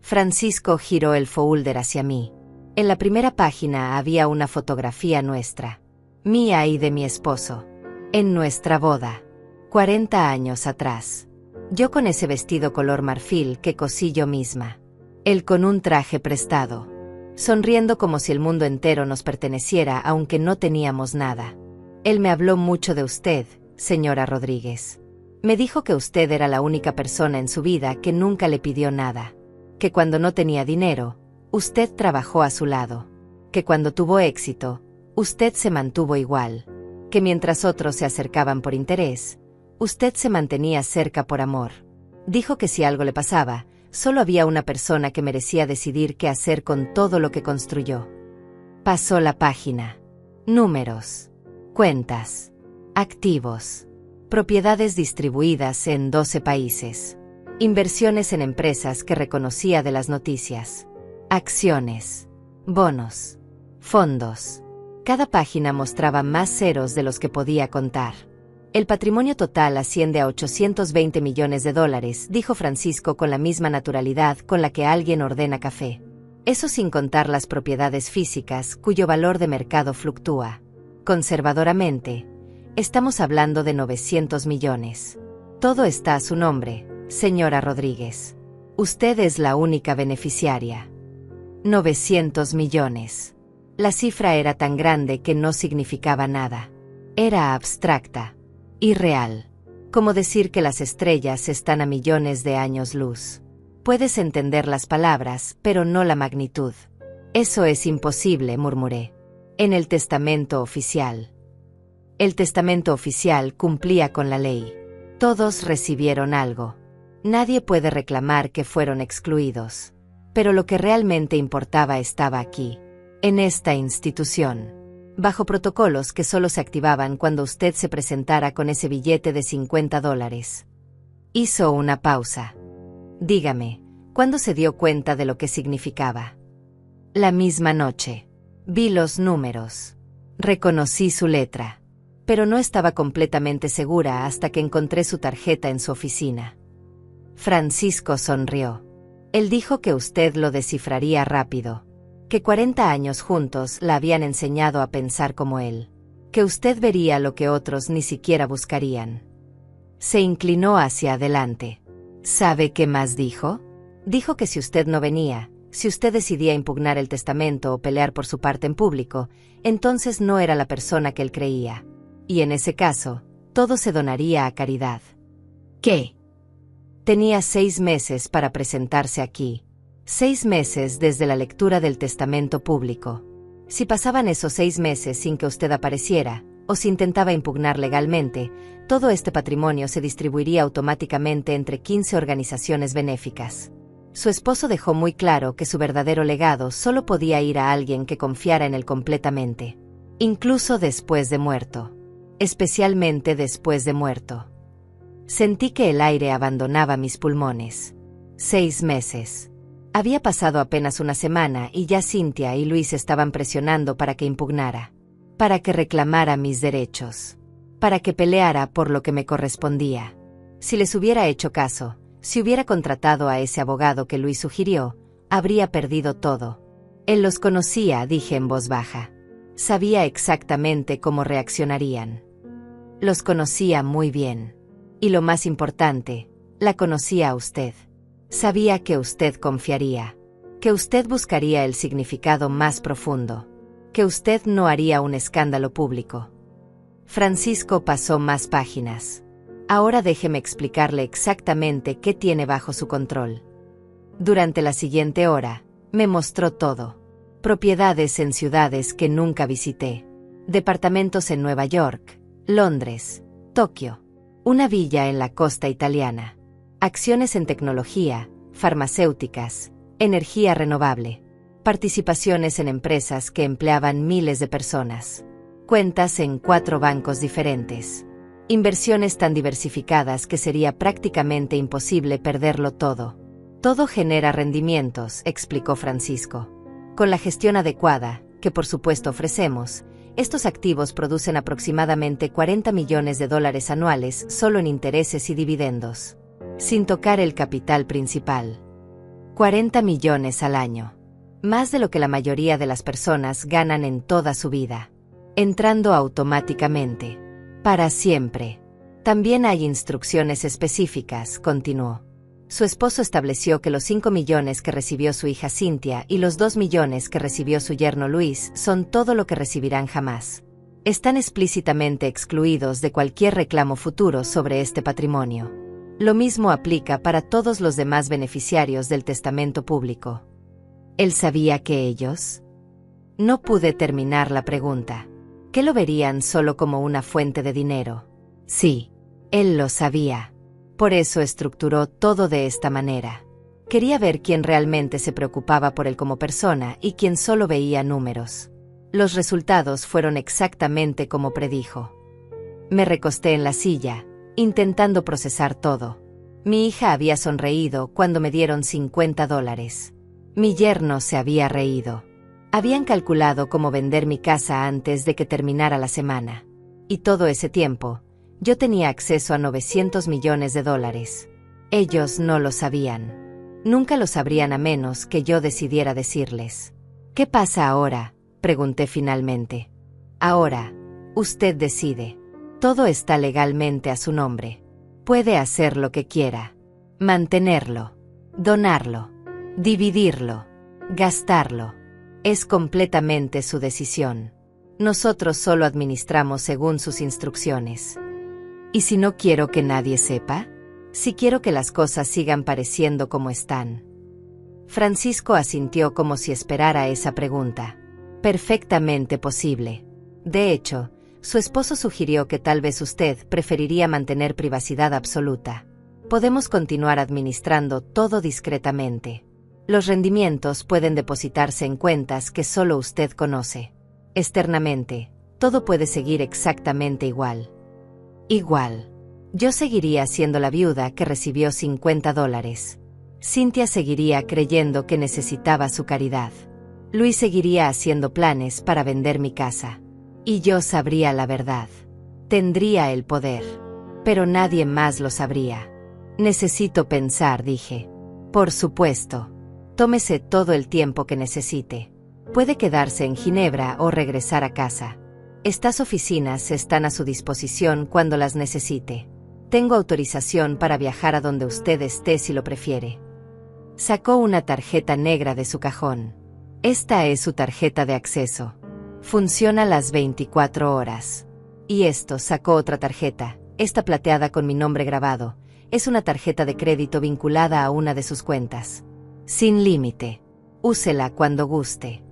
Francisco giró el folder hacia mí. En la primera página había una fotografía nuestra, mía y de mi esposo, en nuestra boda, 40 años atrás. Yo con ese vestido color marfil que cosí yo misma. Él con un traje prestado, sonriendo como si el mundo entero nos perteneciera aunque no teníamos nada. Él me habló mucho de usted, señora Rodríguez. Me dijo que usted era la única persona en su vida que nunca le pidió nada, que cuando no tenía dinero, usted trabajó a su lado, que cuando tuvo éxito, usted se mantuvo igual, que mientras otros se acercaban por interés, usted se mantenía cerca por amor. Dijo que si algo le pasaba, solo había una persona que merecía decidir qué hacer con todo lo que construyó. Pasó la página. Números. Cuentas. Activos. Propiedades distribuidas en 12 países. Inversiones en empresas que reconocía de las noticias. Acciones. Bonos. Fondos. Cada página mostraba más ceros de los que podía contar. El patrimonio total asciende a $820 millones, dijo Francisco con la misma naturalidad con la que alguien ordena café. Eso sin contar las propiedades físicas cuyo valor de mercado fluctúa. Conservadoramente, estamos hablando de 900 millones. Todo está a su nombre, señora Rodríguez. Usted es la única beneficiaria. 900 millones. La cifra era tan grande que no significaba nada. Era abstracta. Irreal. Como decir que las estrellas están a millones de años luz. Puedes entender las palabras, pero no la magnitud. Eso es imposible, murmuré. En el testamento oficial. El testamento oficial cumplía con la ley. Todos recibieron algo. Nadie puede reclamar que fueron excluidos. Pero lo que realmente importaba estaba aquí, en esta institución, bajo protocolos que solo se activaban cuando usted se presentara con ese billete de $50. Hizo una pausa. Dígame, ¿cuándo se dio cuenta de lo que significaba? La misma noche. Vi los números. Reconocí su letra. Pero no estaba completamente segura hasta que encontré su tarjeta en su oficina. Francisco sonrió. Él dijo que usted lo descifraría rápido. Que 40 años juntos la habían enseñado a pensar como él. Que usted vería lo que otros ni siquiera buscarían. Se inclinó hacia adelante. ¿Sabe qué más dijo? Dijo que si usted no venía, si usted decidía impugnar el testamento o pelear por su parte en público, entonces no era la persona que él creía. Y en ese caso, todo se donaría a caridad. ¿Qué? Tenía 6 meses para presentarse aquí. 6 meses desde la lectura del testamento público. Si pasaban esos 6 meses sin que usted apareciera, o si intentaba impugnar legalmente, todo este patrimonio se distribuiría automáticamente entre 15 organizaciones benéficas. Su esposo dejó muy claro que su verdadero legado solo podía ir a alguien que confiara en él completamente. Incluso después de muerto. Especialmente después de muerto. Sentí que el aire abandonaba mis pulmones. 6 meses. Había pasado apenas una semana y ya Cynthia y Luis estaban presionando para que impugnara. Para que reclamara mis derechos. Para que peleara por lo que me correspondía. Si les hubiera hecho caso, si hubiera contratado a ese abogado que Luis sugirió, habría perdido todo. Él los conocía, dije en voz baja. Sabía exactamente cómo reaccionarían. Los conocía muy bien. Y lo más importante, la conocía a usted. Sabía que usted confiaría. Que usted buscaría el significado más profundo. Que usted no haría un escándalo público. Francisco pasó más páginas. Ahora déjeme explicarle exactamente qué tiene bajo su control. Durante la siguiente hora, me mostró todo. Propiedades en ciudades que nunca visité. Departamentos en Nueva York, Londres, Tokio. Una villa en la costa italiana. Acciones en tecnología, farmacéuticas, energía renovable. Participaciones en empresas que empleaban miles de personas. Cuentas en 4 bancos diferentes. Inversiones tan diversificadas que sería prácticamente imposible perderlo todo. Todo genera rendimientos, explicó Francisco. Con la gestión adecuada, que por supuesto ofrecemos, estos activos producen aproximadamente $40 millones anuales solo en intereses y dividendos. Sin tocar el capital principal. 40 millones al año. Más de lo que la mayoría de las personas ganan en toda su vida. Entrando automáticamente. Para siempre. También hay instrucciones específicas, continuó. Su esposo estableció que los 5 millones que recibió su hija Cynthia y los 2 millones que recibió su yerno Luis son todo lo que recibirán jamás. Están explícitamente excluidos de cualquier reclamo futuro sobre este patrimonio. Lo mismo aplica para todos los demás beneficiarios del testamento público. ¿Él sabía que ellos? No pude terminar la pregunta. ¿Que lo verían solo como una fuente de dinero? Sí, él lo sabía. Por eso estructuró todo de esta manera. Quería ver quién realmente se preocupaba por él como persona y quién solo veía números. Los resultados fueron exactamente como predijo. Me recosté en la silla, intentando procesar todo. Mi hija había sonreído cuando me dieron $50. Mi yerno se había reído. Habían calculado cómo vender mi casa antes de que terminara la semana. Y todo ese tiempo, yo tenía acceso a $900 millones. Ellos no lo sabían. Nunca lo sabrían a menos que yo decidiera decirles. ¿Qué pasa ahora?, pregunté finalmente. Ahora, usted decide. Todo está legalmente a su nombre. Puede hacer lo que quiera. Mantenerlo. Donarlo. Dividirlo. Gastarlo. Es completamente su decisión. Nosotros solo administramos según sus instrucciones. ¿Y si no quiero que nadie sepa? Si quiero que las cosas sigan pareciendo como están. Francisco asintió como si esperara esa pregunta. Perfectamente posible. De hecho, su esposo sugirió que tal vez usted preferiría mantener privacidad absoluta. Podemos continuar administrando todo discretamente. Los rendimientos pueden depositarse en cuentas que solo usted conoce. Externamente, todo puede seguir exactamente igual. Igual. Yo seguiría siendo la viuda que recibió $50. Cynthia seguiría creyendo que necesitaba su caridad. Luis seguiría haciendo planes para vender mi casa. Y yo sabría la verdad. Tendría el poder. Pero nadie más lo sabría. Necesito pensar, dije. Por supuesto. Tómese todo el tiempo que necesite. Puede quedarse en Ginebra o regresar a casa. Estas oficinas están a su disposición cuando las necesite. Tengo autorización para viajar a donde usted esté si lo prefiere. Sacó una tarjeta negra de su cajón. Esta es su tarjeta de acceso. Funciona las 24 horas. Y esto, sacó otra tarjeta, esta plateada con mi nombre grabado. Es una tarjeta de crédito vinculada a una de sus cuentas. Sin límite. Úsela cuando guste.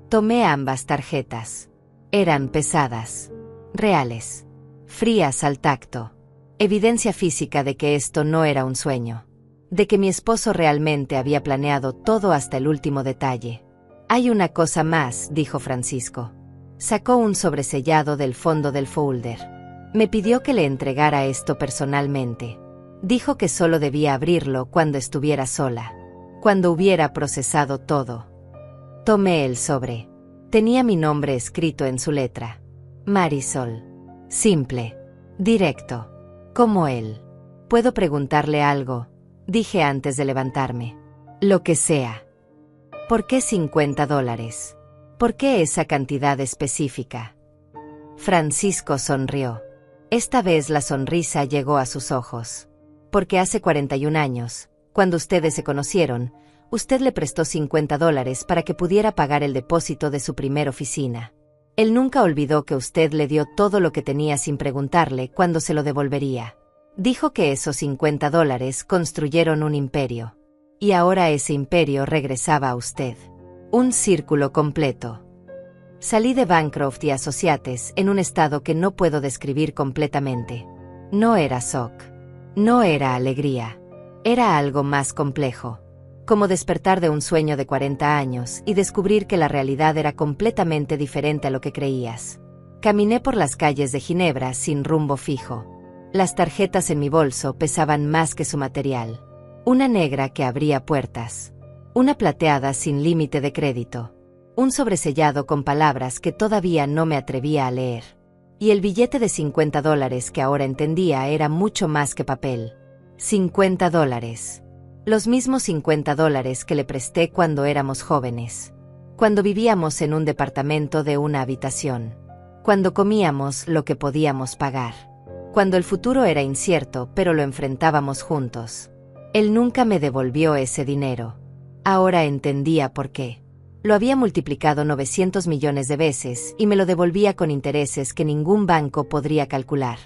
Tomé ambas tarjetas. Eran pesadas. Reales. Frías al tacto. Evidencia física de que esto no era un sueño. De que mi esposo realmente había planeado todo hasta el último detalle. Hay una cosa más, dijo Francisco. Sacó un sobresellado del fondo del folder. Me pidió que le entregara esto personalmente. Dijo que solo debía abrirlo cuando estuviera sola. Cuando hubiera procesado todo. Tomé el sobre. Tenía mi nombre escrito en su letra. Marisol. Simple. Directo. Como él. ¿Puedo preguntarle algo? Dije antes de levantarme. Lo que sea. ¿Por qué $50? ¿Por qué esa cantidad específica? Francisco sonrió. Esta vez la sonrisa llegó a sus ojos. Porque hace 41 años, cuando ustedes se conocieron, usted le prestó $50 para que pudiera pagar el depósito de su primer oficina. Él nunca olvidó que usted le dio todo lo que tenía sin preguntarle cuándo se lo devolvería. Dijo que esos $50 construyeron un imperio. Y ahora ese imperio regresaba a usted. Un círculo completo. Salí de Bancroft y Associates en un estado que no puedo describir completamente. No era shock. No era alegría. Era algo más complejo. Como despertar de un sueño de 40 años y descubrir que la realidad era completamente diferente a lo que creías. Caminé por las calles de Ginebra sin rumbo fijo. Las tarjetas en mi bolso pesaban más que su material. Una negra que abría puertas. Una plateada sin límite de crédito. Un sobresellado con palabras que todavía no me atrevía a leer. Y el billete de $50 que ahora entendía era mucho más que papel. $50. Los mismos $50 que le presté cuando éramos jóvenes. Cuando vivíamos en un departamento de una habitación. Cuando comíamos lo que podíamos pagar. Cuando el futuro era incierto, pero lo enfrentábamos juntos. Él nunca me devolvió ese dinero. Ahora entendía por qué. Lo había multiplicado 900 millones de veces y me lo devolvía con intereses que ningún banco podría calcular.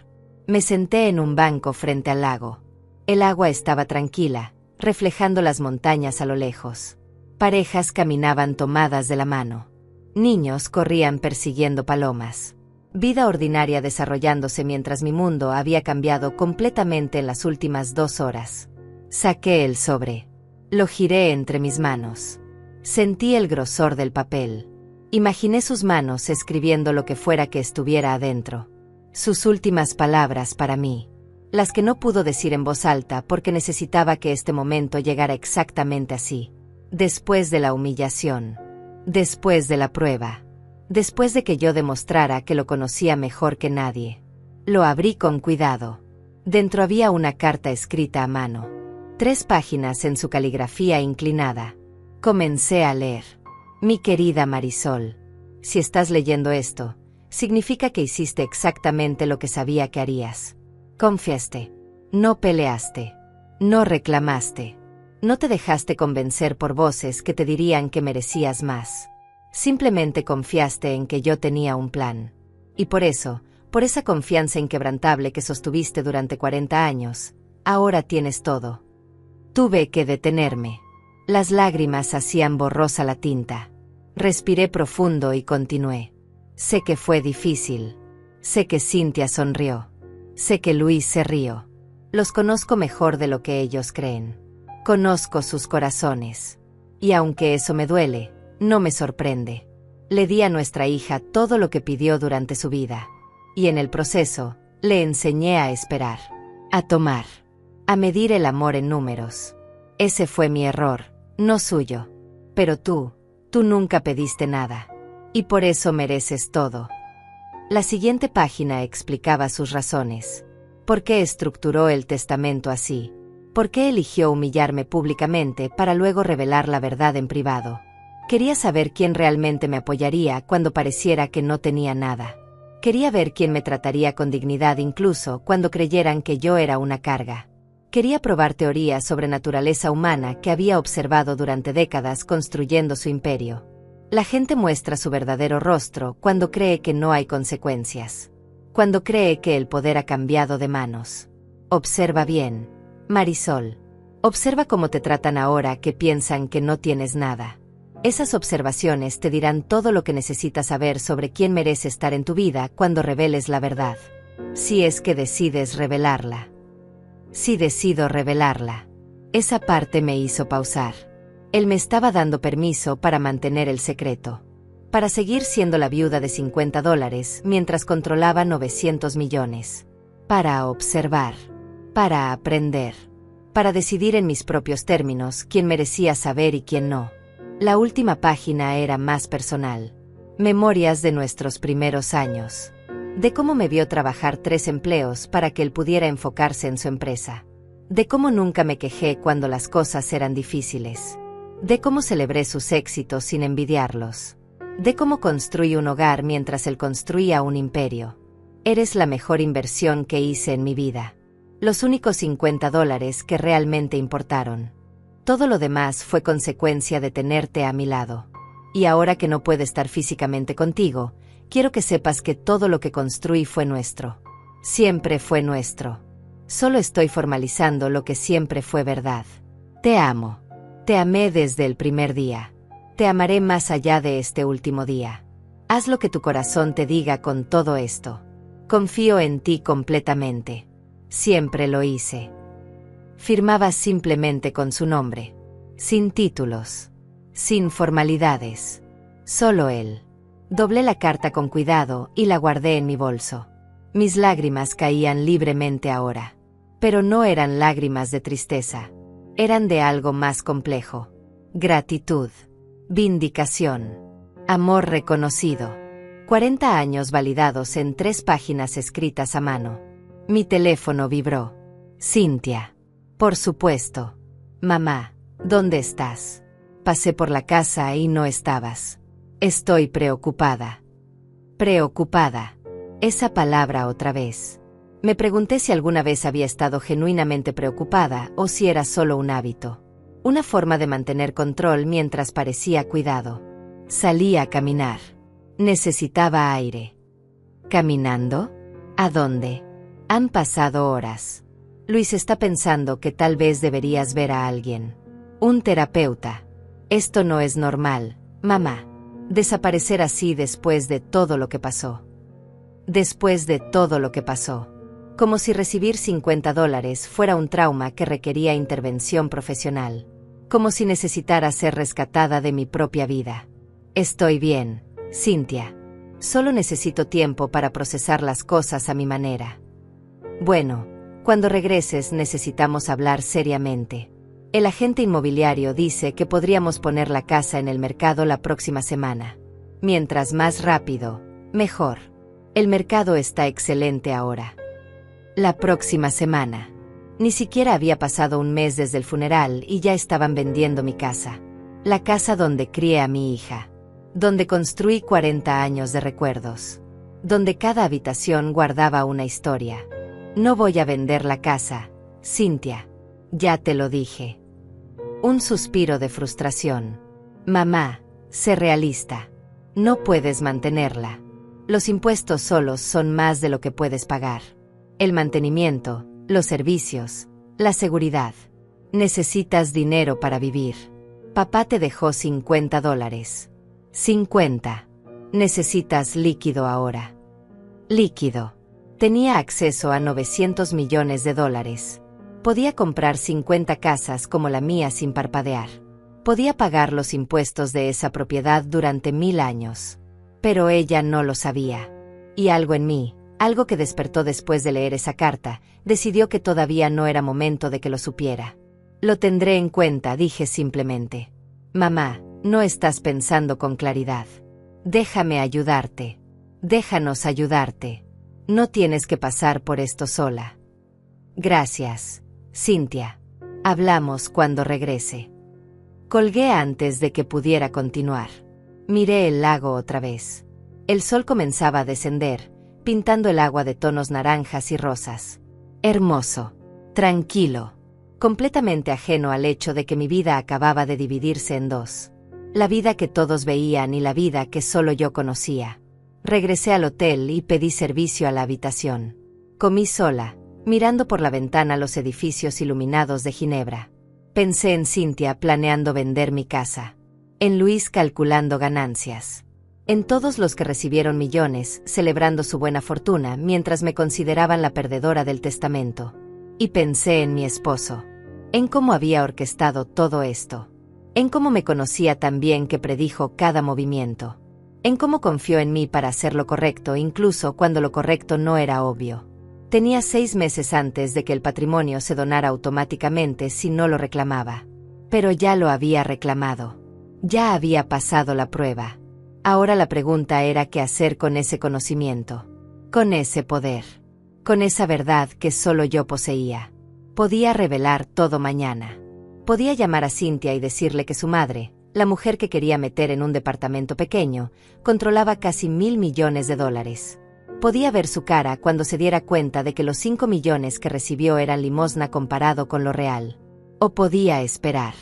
Me senté en un banco frente al lago. El agua estaba tranquila, reflejando las montañas a lo lejos. Parejas caminaban tomadas de la mano. Niños corrían persiguiendo palomas. Vida ordinaria desarrollándose mientras mi mundo había cambiado completamente en las últimas 2 horas. Saqué el sobre. Lo giré entre mis manos. Sentí el grosor del papel. Imaginé sus manos escribiendo lo que fuera que estuviera adentro. Sus últimas palabras para mí. Las que no pudo decir en voz alta porque necesitaba que este momento llegara exactamente así. Después de la humillación. Después de la prueba. Después de que yo demostrara que lo conocía mejor que nadie. Lo abrí con cuidado. Dentro había una carta escrita a mano. 3 páginas en su caligrafía inclinada. Comencé a leer. Mi querida Marisol, si estás leyendo esto, significa que hiciste exactamente lo que sabía que harías. Confiaste. No peleaste. No reclamaste. No te dejaste convencer por voces que te dirían que merecías más. Simplemente confiaste en que yo tenía un plan. Y por eso, por esa confianza inquebrantable que sostuviste durante 40 años, ahora tienes todo. Tuve que detenerme. Las lágrimas hacían borrosa la tinta. Respiré profundo y continué. Sé que fue difícil. Sé que Cynthia sonrió. Sé que Luis se rió. Los conozco mejor de lo que ellos creen. Conozco sus corazones. Y aunque eso me duele, no me sorprende. Le di a nuestra hija todo lo que pidió durante su vida. Y en el proceso, le enseñé a esperar. A tomar. A medir el amor en números. Ese fue mi error, no suyo. Pero tú nunca pediste nada. Y por eso mereces todo. La siguiente página explicaba sus razones. ¿Por qué estructuró el testamento así? ¿Por qué eligió humillarme públicamente para luego revelar la verdad en privado? Quería saber quién realmente me apoyaría cuando pareciera que no tenía nada. Quería ver quién me trataría con dignidad incluso cuando creyeran que yo era una carga. Quería probar teorías sobre naturaleza humana que había observado durante décadas construyendo su imperio. La gente muestra su verdadero rostro cuando cree que no hay consecuencias. Cuando cree que el poder ha cambiado de manos. Observa bien, Marisol. Observa cómo te tratan ahora que piensan que no tienes nada. Esas observaciones te dirán todo lo que necesitas saber sobre quién merece estar en tu vida cuando reveles la verdad. Si es que decides revelarla. Si decido revelarla. Esa parte me hizo pausar. Él me estaba dando permiso para mantener el secreto. Para seguir siendo la viuda de $50 mientras controlaba 900 millones. Para observar. Para aprender. Para decidir en mis propios términos quién merecía saber y quién no. La última página era más personal. Memorias de nuestros primeros años. De cómo me vio trabajar 3 empleos para que él pudiera enfocarse en su empresa. De cómo nunca me quejé cuando las cosas eran difíciles. De cómo celebré sus éxitos sin envidiarlos. De cómo construí un hogar mientras él construía un imperio. Eres la mejor inversión que hice en mi vida. Los únicos $50 que realmente importaron. Todo lo demás fue consecuencia de tenerte a mi lado. Y ahora que no puedo estar físicamente contigo, quiero que sepas que todo lo que construí fue nuestro. Siempre fue nuestro. Solo estoy formalizando lo que siempre fue verdad. Te amo. Te amé desde el primer día. Te amaré más allá de este último día. Haz lo que tu corazón te diga con todo esto. Confío en ti completamente. Siempre lo hice. Firmaba simplemente con su nombre. Sin títulos. Sin formalidades. Solo él. Doblé la carta con cuidado y la guardé en mi bolso. Mis lágrimas caían libremente ahora. Pero no eran lágrimas de tristeza. Eran de algo más complejo. Gratitud. Vindicación. Amor reconocido. 40 años validados en 3 páginas escritas a mano. Mi teléfono vibró. Cintia. Por supuesto. Mamá, ¿dónde estás? Pasé por la casa y no estabas. Estoy preocupada. Preocupada. Esa palabra otra vez. Me pregunté si alguna vez había estado genuinamente preocupada o si era solo un hábito. Una forma de mantener control mientras parecía cuidado. Salí a caminar. Necesitaba aire. ¿Caminando? ¿A dónde? Han pasado horas. Luis está pensando que tal vez deberías ver a alguien. Un terapeuta. Esto no es normal, mamá. Desaparecer así después de todo lo que pasó. Después de todo lo que pasó. Como si recibir $50 fuera un trauma que requería intervención profesional. Como si necesitara ser rescatada de mi propia vida. Estoy bien, Cintia. Solo necesito tiempo para procesar las cosas a mi manera. Bueno, cuando regreses necesitamos hablar seriamente. El agente inmobiliario dice que podríamos poner la casa en el mercado la próxima semana. Mientras más rápido, mejor. El mercado está excelente ahora. La próxima semana. Ni siquiera había pasado un mes desde el funeral y ya estaban vendiendo mi casa. La casa donde crié a mi hija. Donde construí 40 años de recuerdos. Donde cada habitación guardaba una historia. No voy a vender la casa, Cintia. Ya te lo dije. Un suspiro de frustración. Mamá, sé realista. No puedes mantenerla. Los impuestos solos son más de lo que puedes pagar. El mantenimiento, los servicios, la seguridad. Necesitas dinero para vivir. Papá te dejó $50. 50. Necesitas líquido ahora. Líquido. Tenía acceso a 900 millones de dólares. Podía comprar 50 casas como la mía sin parpadear. Podía pagar los impuestos de esa propiedad durante 1000 años. Pero ella no lo sabía. Y algo en mí, algo que despertó después de leer esa carta, decidió que todavía no era momento de que lo supiera. Lo tendré en cuenta, dije simplemente. Mamá, no estás pensando con claridad. Déjame ayudarte. Déjanos ayudarte. No tienes que pasar por esto sola. Gracias, Cynthia. Hablamos cuando regrese. Colgué antes de que pudiera continuar. Miré el lago otra vez. El sol comenzaba a descender, pintando el agua de tonos naranjas y rosas. Hermoso, tranquilo, completamente ajeno al hecho de que mi vida acababa de dividirse en dos. La vida que todos veían y la vida que solo yo conocía. Regresé al hotel y pedí servicio a la habitación. Comí sola, mirando por la ventana los edificios iluminados de Ginebra. Pensé en Cynthia planeando vender mi casa. En Luis calculando ganancias. En todos los que recibieron millones, celebrando su buena fortuna mientras me consideraban la perdedora del testamento. Y pensé en mi esposo. En cómo había orquestado todo esto. En cómo me conocía tan bien que predijo cada movimiento. En cómo confió en mí para hacer lo correcto incluso cuando lo correcto no era obvio. Tenía 6 meses antes de que el patrimonio se donara automáticamente si no lo reclamaba. Pero ya lo había reclamado. Ya había pasado la prueba. Ahora la pregunta era qué hacer con ese conocimiento. Con ese poder. Con esa verdad que solo yo poseía. Podía revelar todo mañana. Podía llamar a Cynthia y decirle que su madre, la mujer que quería meter en un departamento pequeño, controlaba casi $1.000 millones. Podía ver su cara cuando se diera cuenta de que los 5 millones que recibió eran limosna comparado con lo real. O podía esperar.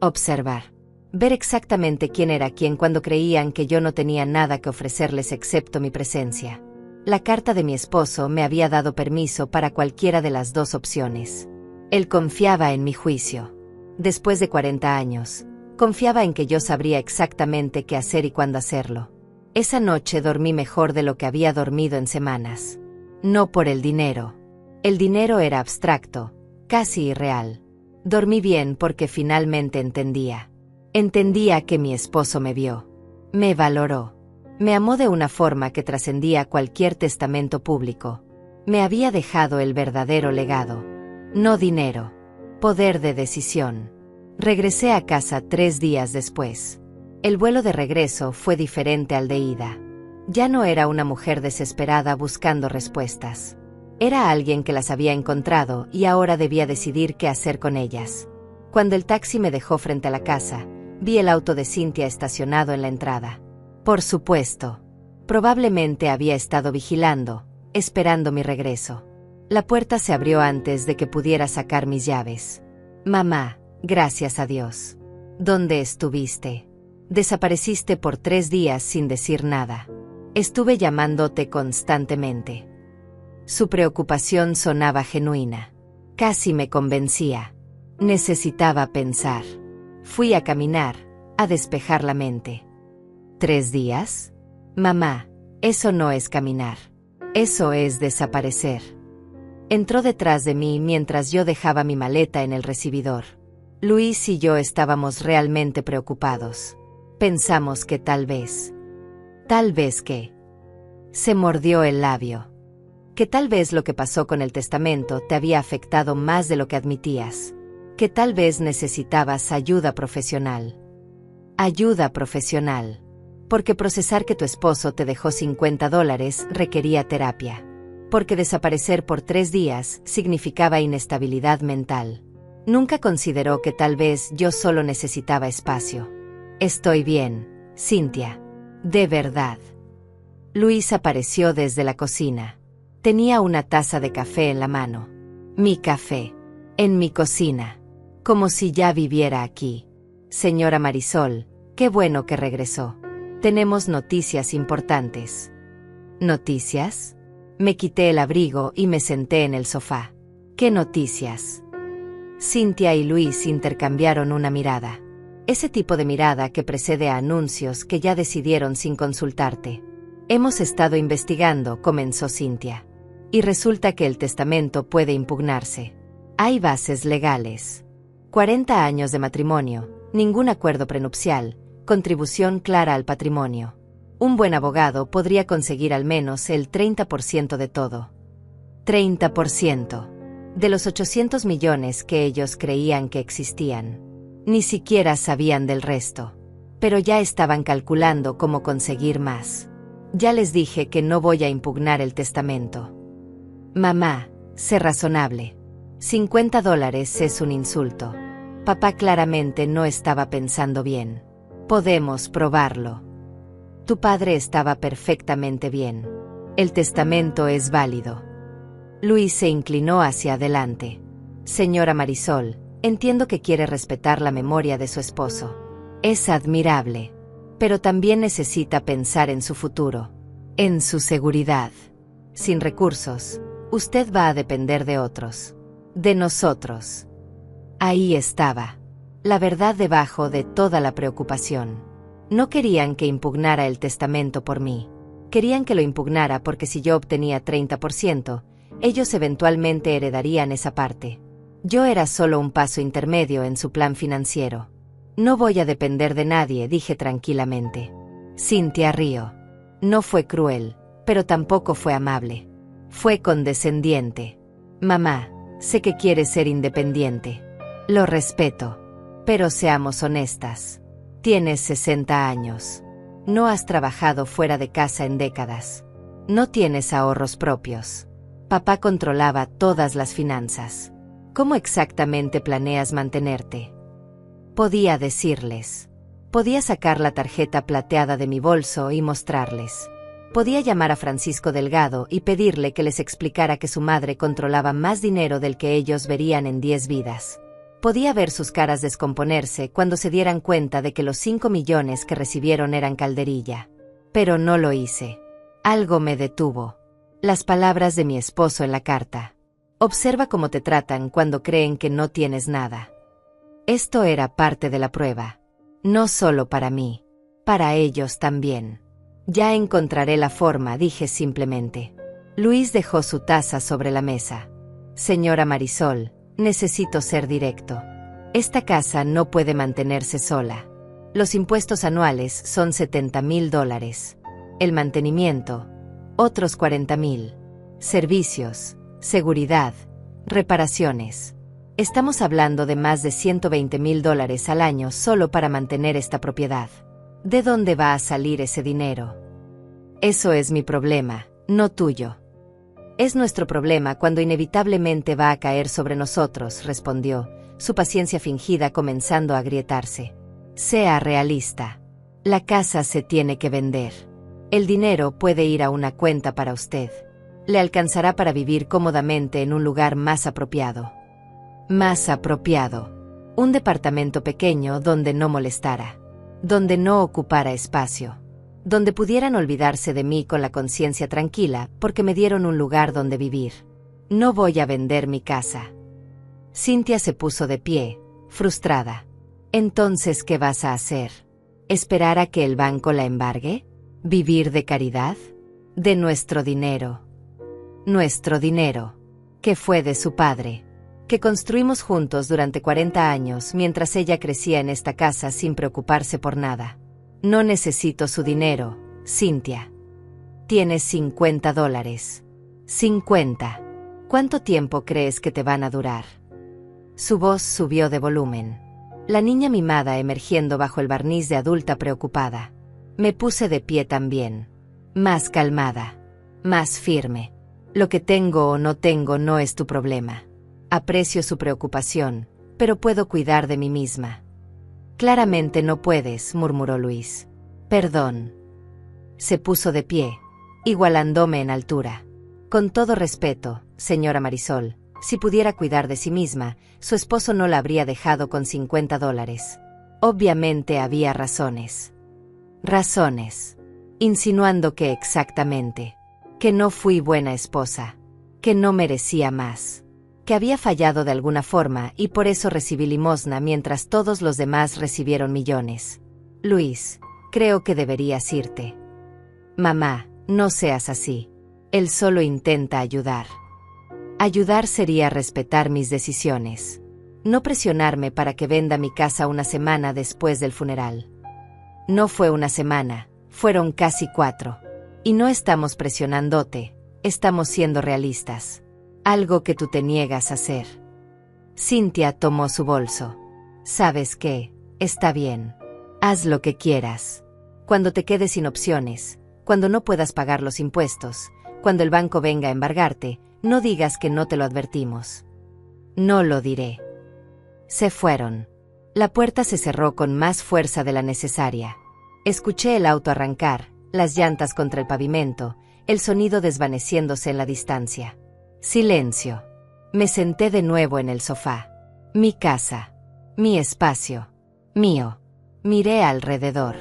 Observar. Ver exactamente quién era quién cuando creían que yo no tenía nada que ofrecerles excepto mi presencia. La carta de mi esposo me había dado permiso para cualquiera de las dos opciones. Él confiaba en mi juicio. Después de 40 años, confiaba en que yo sabría exactamente qué hacer y cuándo hacerlo. Esa noche dormí mejor de lo que había dormido en semanas. No por el dinero. El dinero era abstracto, casi irreal. Dormí bien porque finalmente entendía. Entendía que mi esposo me vio. Me valoró. Me amó de una forma que trascendía cualquier testamento público. Me había dejado el verdadero legado. No dinero. Poder de decisión. Regresé a casa 3 días después. El vuelo de regreso fue diferente al de ida. Ya no era una mujer desesperada buscando respuestas. Era alguien que las había encontrado y ahora debía decidir qué hacer con ellas. Cuando el taxi me dejó frente a la casa, vi el auto de Cynthia estacionado en la entrada. Por supuesto. Probablemente había estado vigilando, esperando mi regreso. La puerta se abrió antes de que pudiera sacar mis llaves. Mamá, gracias a Dios. ¿Dónde estuviste? Desapareciste por 3 días sin decir nada. Estuve llamándote constantemente. Su preocupación sonaba genuina. Casi me convencía. Necesitaba pensar. Fui a caminar, a despejar la mente. ¿3 días? Mamá, eso no es caminar. Eso es desaparecer. Entró detrás de mí mientras yo dejaba mi maleta en el recibidor. Luis y yo estábamos realmente preocupados. Pensamos que tal vez que... Se mordió el labio. Que tal vez lo que pasó con el testamento te había afectado más de lo que admitías. Que tal vez necesitabas ayuda profesional. Ayuda profesional. Porque procesar que tu esposo te dejó $50 requería terapia. Porque desaparecer por 3 días significaba inestabilidad mental. Nunca consideró que tal vez yo solo necesitaba espacio. Estoy bien, Cynthia. De verdad. Luis apareció desde la cocina. Tenía una taza de café en la mano. Mi café. En mi cocina. Como si ya viviera aquí. Señora Marisol, qué bueno que regresó. Tenemos noticias importantes. ¿Noticias? Me quité el abrigo y me senté en el sofá. ¿Qué noticias? Cynthia y Luis intercambiaron una mirada. Ese tipo de mirada que precede a anuncios que ya decidieron sin consultarte. Hemos estado investigando, comenzó Cynthia. Y resulta que el testamento puede impugnarse. Hay bases legales. 40 años de matrimonio, ningún acuerdo prenupcial, contribución clara al patrimonio. Un buen abogado podría conseguir al menos el 30% de todo. 30%. de los 800 millones que ellos creían que existían. Ni siquiera sabían del resto. Pero ya estaban calculando cómo conseguir más. Ya les dije que no voy a impugnar el testamento. Mamá, sé razonable. $50 es un insulto. Papá claramente no estaba pensando bien. Podemos probarlo. Tu padre estaba perfectamente bien. El testamento es válido. Luis se inclinó hacia adelante. Señora Marisol, entiendo que quiere respetar la memoria de su esposo. Es admirable. Pero también necesita pensar en su futuro. En su seguridad. Sin recursos, usted va a depender de otros. De nosotros. Ahí estaba. La verdad debajo de toda la preocupación. No querían que impugnara el testamento por mí. Querían que lo impugnara porque si yo obtenía 30%, ellos eventualmente heredarían esa parte. Yo era solo un paso intermedio en su plan financiero. No voy a depender de nadie, dije tranquilamente. Cynthia rió. No fue cruel, pero tampoco fue amable. Fue condescendiente. Mamá, sé que quieres ser independiente. Lo respeto. Pero seamos honestas. Tienes 60 años. No has trabajado fuera de casa en décadas. No tienes ahorros propios. Papá controlaba todas las finanzas. ¿Cómo exactamente planeas mantenerte? Podía decirles. Podía sacar la tarjeta plateada de mi bolso y mostrarles. Podía llamar a Francisco Delgado y pedirle que les explicara que su madre controlaba más dinero del que ellos verían en 10 vidas. Podía ver sus caras descomponerse cuando se dieran cuenta de que los 5 millones que recibieron eran calderilla. Pero no lo hice. Algo me detuvo. Las palabras de mi esposo en la carta. Observa cómo te tratan cuando creen que no tienes nada. Esto era parte de la prueba. No solo para mí. Para ellos también. Ya encontraré la forma, dije simplemente. Luis dejó su taza sobre la mesa. Señora Marisol, necesito ser directo. Esta casa no puede mantenerse sola. Los impuestos anuales son $70,000. El mantenimiento, otros $40,000. Servicios, seguridad, reparaciones. Estamos hablando de más de $120,000 al año solo para mantener esta propiedad. ¿De dónde va a salir ese dinero? Eso es mi problema, no tuyo. Es nuestro problema cuando inevitablemente va a caer sobre nosotros, respondió, su paciencia fingida comenzando a agrietarse. Sea realista. La casa se tiene que vender. El dinero puede ir a una cuenta para usted. Le alcanzará para vivir cómodamente en un lugar más apropiado. Más apropiado. Un departamento pequeño donde no molestara. Donde no ocupara espacio. Donde pudieran olvidarse de mí con la conciencia tranquila porque me dieron un lugar donde vivir. No voy a vender mi casa. Cynthia se puso de pie, frustrada. Entonces, ¿qué vas a hacer? ¿Esperar a que el banco la embargue? ¿Vivir de caridad? De nuestro dinero. Nuestro dinero. Que fue de su padre. Que construimos juntos durante 40 años mientras ella crecía en esta casa sin preocuparse por nada. No necesito su dinero, Cynthia. Tienes $50. 50. ¿Cuánto tiempo crees que te van a durar? Su voz subió de volumen. La niña mimada emergiendo bajo el barniz de adulta preocupada. Me puse de pie también. Más calmada. Más firme. Lo que tengo o no tengo no es tu problema. Aprecio su preocupación, pero puedo cuidar de mí misma. Claramente no puedes, murmuró Luis. Perdón. Se puso de pie, igualándome en altura. Con todo respeto, señora Marisol, si pudiera cuidar de sí misma, su esposo no la habría dejado con $50. Obviamente había razones. Razones. Insinuando que exactamente. Que no fui buena esposa. Que no merecía más. Que había fallado de alguna forma y por eso recibí limosna mientras todos los demás recibieron millones. Luis, creo que deberías irte. Mamá, no seas así. Él solo intenta ayudar. Ayudar sería respetar mis decisiones. No presionarme para que venda mi casa una semana después del funeral. No fue una semana, fueron casi 4. Y no estamos presionándote, estamos siendo realistas. Algo que tú te niegas a hacer. Cynthia tomó su bolso. ¿Sabes qué? Está bien. Haz lo que quieras. Cuando te quedes sin opciones, cuando no puedas pagar los impuestos, cuando el banco venga a embargarte, no digas que no te lo advertimos. No lo diré. Se fueron. La puerta se cerró con más fuerza de la necesaria. Escuché el auto arrancar, las llantas contra el pavimento, el sonido desvaneciéndose en la distancia. Silencio. Me senté de nuevo en el sofá. Mi casa. Mi espacio. Mío. Miré alrededor.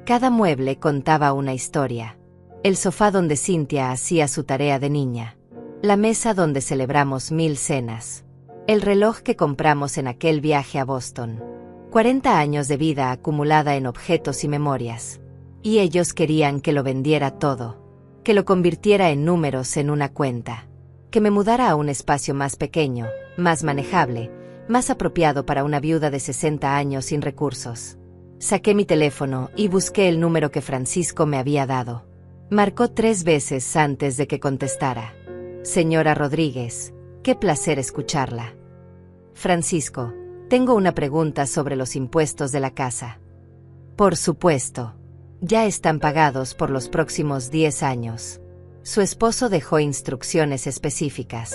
Cada mueble contaba una historia. El sofá donde Cynthia hacía su tarea de niña. La mesa donde celebramos 1000 cenas. El reloj que compramos en aquel viaje a Boston. 40 años de vida acumulada en objetos y memorias. Y ellos querían que lo vendiera todo. Que lo convirtiera en números en una cuenta. Que me mudara a un espacio más pequeño, más manejable, más apropiado para una viuda de 60 años sin recursos. Saqué mi teléfono y busqué el número que Francisco me había dado. Marcó 3 veces antes de que contestara. Señora Rodríguez, qué placer escucharla. Francisco, tengo una pregunta sobre los impuestos de la casa. Por supuesto. Ya están pagados por los próximos 10 años. Su esposo dejó instrucciones específicas.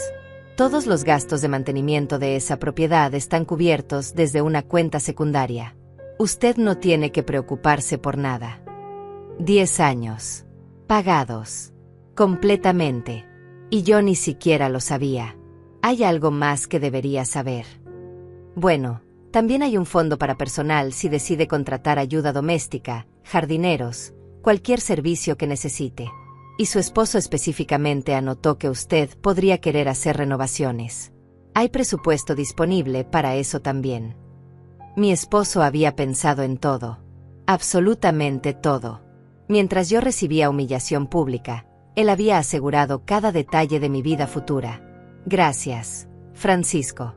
Todos los gastos de mantenimiento de esa propiedad están cubiertos desde una cuenta secundaria. Usted no tiene que preocuparse por nada. 10 años. Pagados. Completamente. Y yo ni siquiera lo sabía. Hay algo más que debería saber. Bueno, también hay un fondo para personal si decide contratar ayuda doméstica, jardineros, cualquier servicio que necesite. Y su esposo específicamente anotó que usted podría querer hacer renovaciones. Hay presupuesto disponible para eso también. Mi esposo había pensado en todo. Absolutamente todo. Mientras yo recibía humillación pública, él había asegurado cada detalle de mi vida futura. Gracias, Francisco.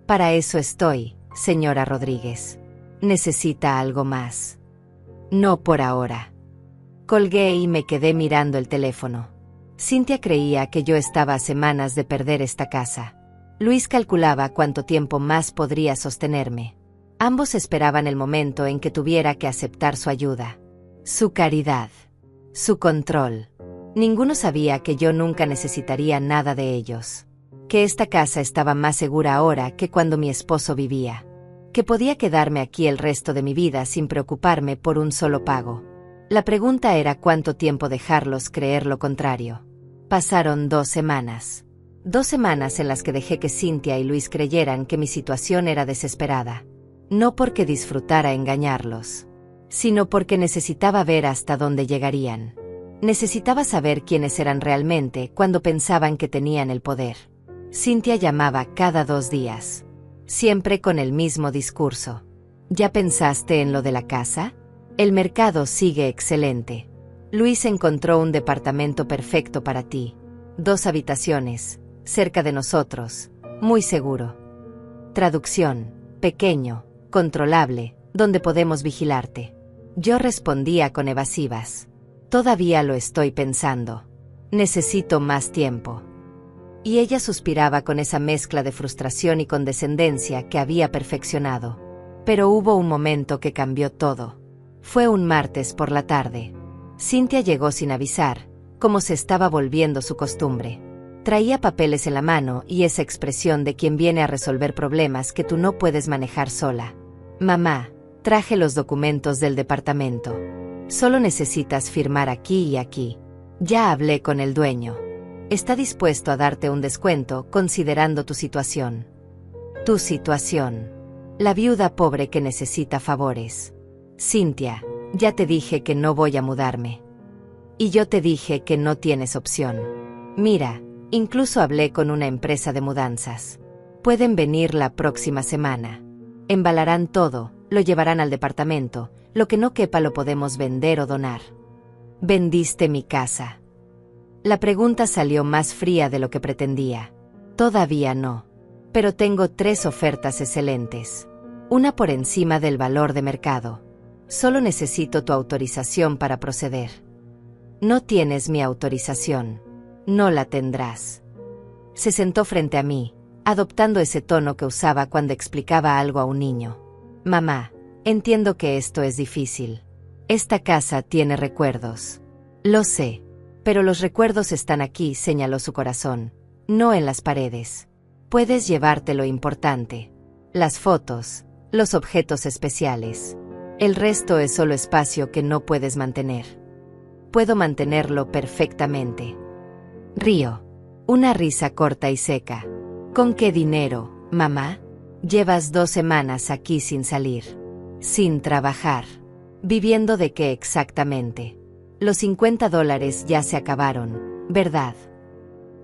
Para eso estoy, señora Rodríguez. ¿Necesita algo más? No por ahora. Colgué y me quedé mirando el teléfono. Cynthia creía que yo estaba a semanas de perder esta casa. Luis calculaba cuánto tiempo más podría sostenerme. Ambos esperaban el momento en que tuviera que aceptar su ayuda. Su caridad. Su control. Ninguno sabía que yo nunca necesitaría nada de ellos. Que esta casa estaba más segura ahora que cuando mi esposo vivía. Que podía quedarme aquí el resto de mi vida sin preocuparme por un solo pago. La pregunta era cuánto tiempo dejarlos creer lo contrario. Pasaron 2 semanas. 2 semanas en las que dejé que Cynthia y Luis creyeran que mi situación era desesperada. No porque disfrutara engañarlos, sino porque necesitaba ver hasta dónde llegarían. Necesitaba saber quiénes eran realmente cuando pensaban que tenían el poder. Cynthia llamaba cada 2 días. Siempre con el mismo discurso. ¿Ya pensaste en lo de la casa? El mercado sigue excelente. Luis encontró un departamento perfecto para ti. 2 habitaciones, cerca de nosotros, muy seguro. Traducción, pequeño, controlable, donde podemos vigilarte. Yo respondía con evasivas. Todavía lo estoy pensando. Necesito más tiempo. Y ella suspiraba con esa mezcla de frustración y condescendencia que había perfeccionado. Pero hubo un momento que cambió todo. Fue un martes por la tarde. Cynthia llegó sin avisar, como se estaba volviendo su costumbre. Traía papeles en la mano y esa expresión de quien viene a resolver problemas que tú no puedes manejar sola. Mamá, traje los documentos del departamento. Solo necesitas firmar aquí y aquí. Ya hablé con el dueño. Está dispuesto a darte un descuento considerando tu situación. Tu situación. La viuda pobre que necesita favores. Cynthia, ya te dije que no voy a mudarme. Y yo te dije que no tienes opción. Mira, incluso hablé con una empresa de mudanzas. Pueden venir la próxima semana. Embalarán todo, lo llevarán al departamento, lo que no quepa lo podemos vender o donar. Vendiste mi casa. La pregunta salió más fría de lo que pretendía. Todavía no. Pero tengo 3 ofertas excelentes. Una por encima del valor de mercado. Solo necesito tu autorización para proceder. No tienes mi autorización. No la tendrás. Se sentó frente a mí, adoptando ese tono que usaba cuando explicaba algo a un niño. Mamá, entiendo que esto es difícil. Esta casa tiene recuerdos. Lo sé. Pero los recuerdos están aquí, señaló su corazón, no en las paredes. Puedes llevarte lo importante. Las fotos, los objetos especiales. El resto es solo espacio que no puedes mantener. Puedo mantenerlo perfectamente. Río. Una risa corta y seca. ¿Con qué dinero, mamá? Llevas 2 semanas aquí sin salir. Sin trabajar. ¿Viviendo de qué exactamente? Los $50 ya se acabaron, ¿verdad?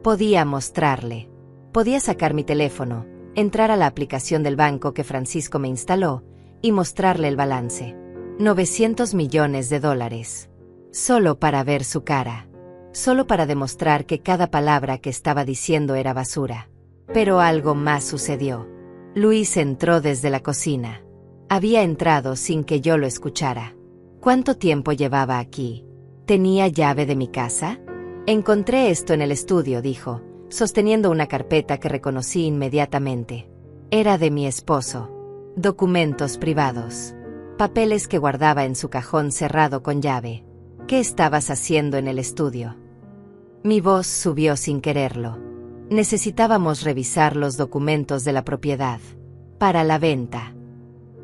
Podía mostrarle. Podía sacar mi teléfono, entrar a la aplicación del banco que Francisco me instaló y mostrarle el balance. $900 millones. Solo para ver su cara. Solo para demostrar que cada palabra que estaba diciendo era basura. Pero algo más sucedió. Luis entró desde la cocina. Había entrado sin que yo lo escuchara. ¿Cuánto tiempo llevaba aquí? ¿Tenía llave de mi casa? Encontré esto en el estudio, dijo, sosteniendo una carpeta que reconocí inmediatamente. Era de mi esposo. Documentos privados. Papeles que guardaba en su cajón cerrado con llave. ¿Qué estabas haciendo en el estudio? Mi voz subió sin quererlo. Necesitábamos revisar los documentos de la propiedad. Para la venta.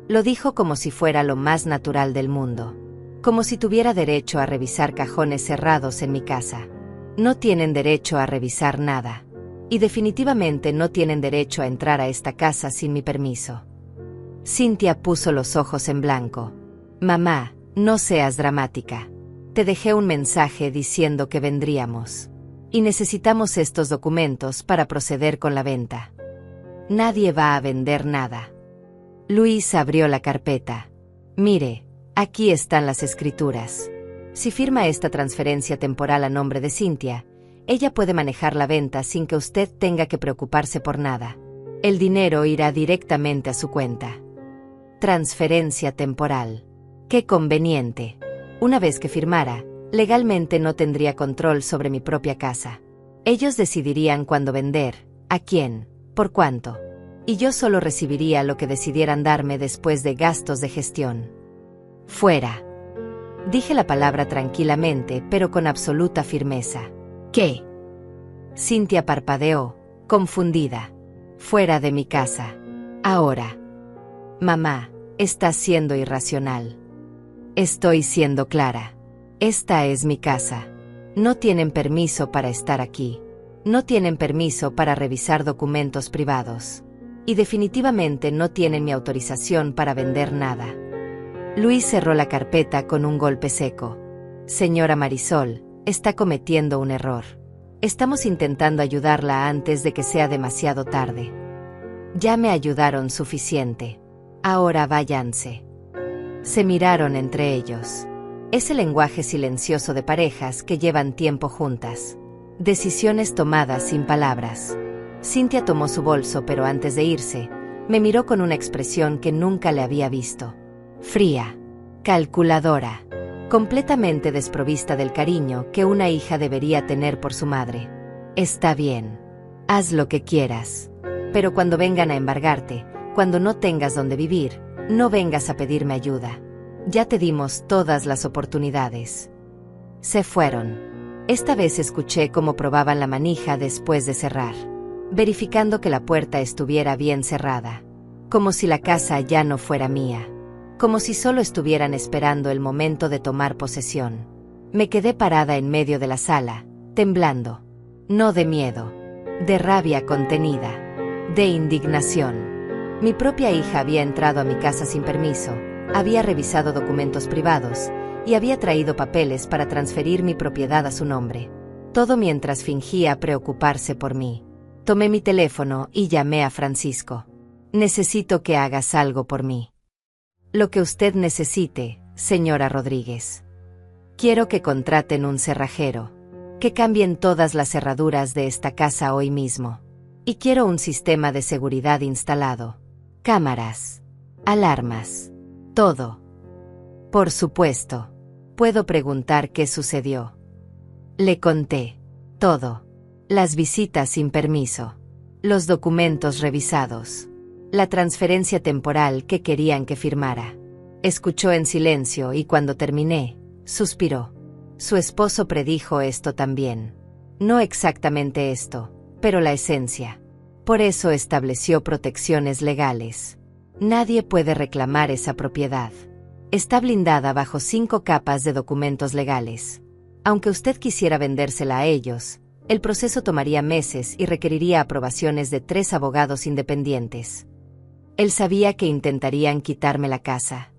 Lo dijo como si fuera lo más natural del mundo. Como si tuviera derecho a revisar cajones cerrados en mi casa. No tienen derecho a revisar nada. Y definitivamente no tienen derecho a entrar a esta casa sin mi permiso. Cynthia puso los ojos en blanco. Mamá, no seas dramática. Te dejé un mensaje diciendo que vendríamos. Y necesitamos estos documentos para proceder con la venta. Nadie va a vender nada. Luis abrió la carpeta. Mire, aquí están las escrituras. Si firma esta transferencia temporal a nombre de Cynthia, ella puede manejar la venta sin que usted tenga que preocuparse por nada. El dinero irá directamente a su cuenta. Transferencia temporal. Qué conveniente. Una vez que firmara, legalmente no tendría control sobre mi propia casa. Ellos decidirían cuándo vender, a quién, por cuánto. Y yo solo recibiría lo que decidieran darme después de gastos de gestión. Fuera. Dije la palabra tranquilamente, pero con absoluta firmeza. ¿Qué? Cynthia parpadeó, confundida. Fuera de mi casa. Ahora. Mamá, estás siendo irracional. Estoy siendo clara. Esta es mi casa. No tienen permiso para estar aquí. No tienen permiso para revisar documentos privados. Y definitivamente no tienen mi autorización para vender nada. Luis cerró la carpeta con un golpe seco. Señora Marisol, está cometiendo un error. Estamos intentando ayudarla antes de que sea demasiado tarde. Ya me ayudaron suficiente. Ahora váyanse. Se miraron entre ellos. Es el lenguaje silencioso de parejas que llevan tiempo juntas. Decisiones tomadas sin palabras. Cynthia tomó su bolso, pero antes de irse, me miró con una expresión que nunca le había visto. Fría. Calculadora. Completamente desprovista del cariño que una hija debería tener por su madre. Está bien. Haz lo que quieras. Pero cuando vengan a embargarte, cuando no tengas donde vivir, no vengas a pedirme ayuda. Ya te dimos todas las oportunidades. Se fueron. Esta vez escuché cómo probaban la manija después de cerrar, verificando que la puerta estuviera bien cerrada. Como si la casa ya no fuera mía. Como si solo estuvieran esperando el momento de tomar posesión. Me quedé parada en medio de la sala, temblando. No de miedo, de rabia contenida, de indignación. Mi propia hija había entrado a mi casa sin permiso, había revisado documentos privados, y había traído papeles para transferir mi propiedad a su nombre. Todo mientras fingía preocuparse por mí. Tomé mi teléfono y llamé a Francisco. Necesito que hagas algo por mí. Lo que usted necesite, señora Rodríguez. Quiero que contraten un cerrajero. Que cambien todas las cerraduras de esta casa hoy mismo. Y quiero un sistema de seguridad instalado. Cámaras. Alarmas. Todo. Por supuesto. Puedo preguntar qué sucedió. Le conté. Todo. Las visitas sin permiso. Los documentos revisados. La transferencia temporal que querían que firmara. Escuchó en silencio y cuando terminé, suspiró. Su esposo predijo esto también. No exactamente esto, pero la esencia. Por eso estableció protecciones legales. Nadie puede reclamar esa propiedad. Está blindada bajo 5 capas de documentos legales. Aunque usted quisiera vendérsela a ellos, el proceso tomaría meses y requeriría aprobaciones de 3 abogados independientes. Él sabía que intentarían quitarme la casa.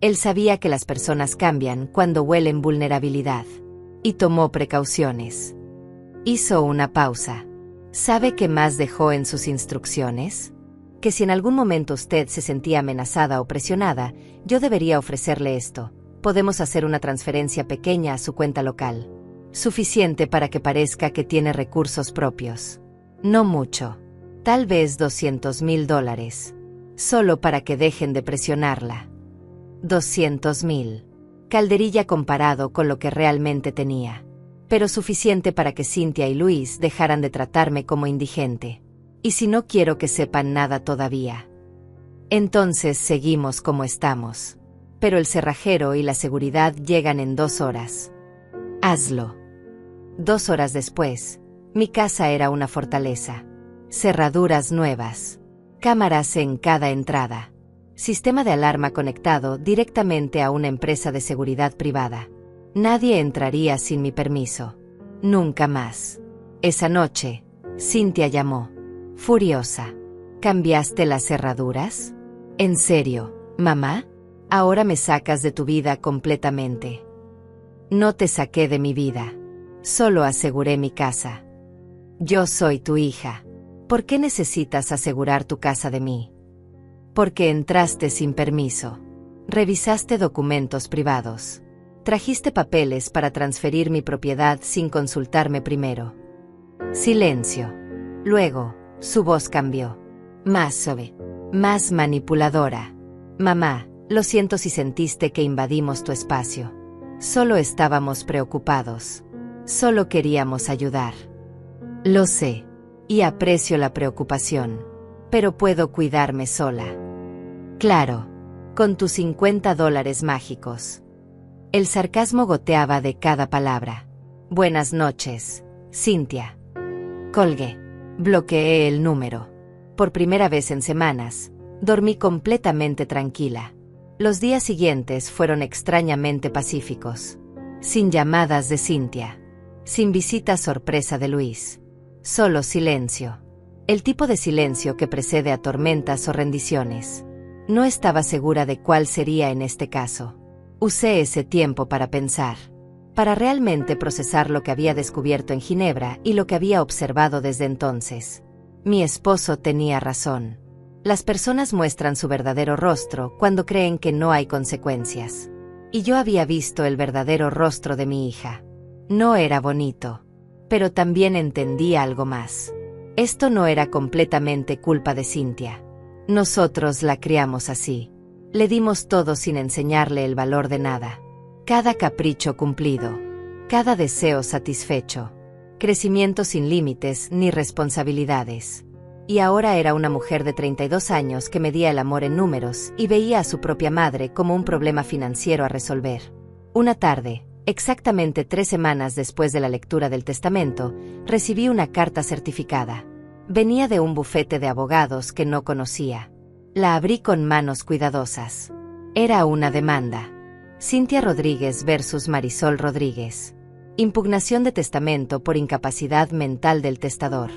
Él sabía que las personas cambian cuando huelen vulnerabilidad. Y tomó precauciones. Hizo una pausa. ¿Sabe qué más dejó en sus instrucciones? Que si en algún momento usted se sentía amenazada o presionada, yo debería ofrecerle esto. Podemos hacer una transferencia pequeña a su cuenta local. Suficiente para que parezca que tiene recursos propios. No mucho. Tal vez $200,000. Solo para que dejen de presionarla. 200,000. Calderilla comparado con lo que realmente tenía. Pero suficiente para que Cynthia y Luis dejaran de tratarme como indigente. Y si no quiero que sepan nada todavía. Entonces seguimos como estamos. Pero el cerrajero y la seguridad llegan en 2 horas. Hazlo. 2 horas después, mi casa era una fortaleza. Cerraduras nuevas. Cámaras en cada entrada. Sistema de alarma conectado directamente a una empresa de seguridad privada. Nadie entraría sin mi permiso. Nunca más. Esa noche, Cynthia llamó. Furiosa. ¿Cambiaste las cerraduras? ¿En serio, mamá? Ahora me sacas de tu vida completamente. No te saqué de mi vida. Solo aseguré mi casa. Yo soy tu hija. ¿Por qué necesitas asegurar tu casa de mí? Porque entraste sin permiso. Revisaste documentos privados. Trajiste papeles para transferir mi propiedad sin consultarme primero. Silencio. Luego, su voz cambió. Más suave. Más manipuladora. Mamá, lo siento si sentiste que invadimos tu espacio. Solo estábamos preocupados. Solo queríamos ayudar. Lo sé. Y aprecio la preocupación. Pero puedo cuidarme sola. Claro. Con tus $50 mágicos. El sarcasmo goteaba de cada palabra. Buenas noches, Cynthia. Colgué. Bloqueé el número. Por primera vez en semanas, dormí completamente tranquila. Los días siguientes fueron extrañamente pacíficos. Sin llamadas de Cynthia. Sin visita sorpresa de Luis. Solo silencio. El tipo de silencio que precede a tormentas o rendiciones. No estaba segura de cuál sería en este caso. Usé ese tiempo para pensar. Para realmente procesar lo que había descubierto en Ginebra y lo que había observado desde entonces. Mi esposo tenía razón. Las personas muestran su verdadero rostro cuando creen que no hay consecuencias. Y yo había visto el verdadero rostro de mi hija. No era bonito. Pero también entendía algo más. Esto no era completamente culpa de Cynthia. Nosotros la criamos así. Le dimos todo sin enseñarle el valor de nada. Cada capricho cumplido. Cada deseo satisfecho. Crecimiento sin límites ni responsabilidades. Y ahora era una mujer de 32 años que medía el amor en números y veía a su propia madre como un problema financiero a resolver. Una tarde, exactamente 3 semanas después de la lectura del testamento, recibí una carta certificada. Venía de un bufete de abogados que no conocía. La abrí con manos cuidadosas. Era una demanda. Cynthia Rodríguez versus Marisol Rodríguez. Impugnación de testamento por incapacidad mental del testador.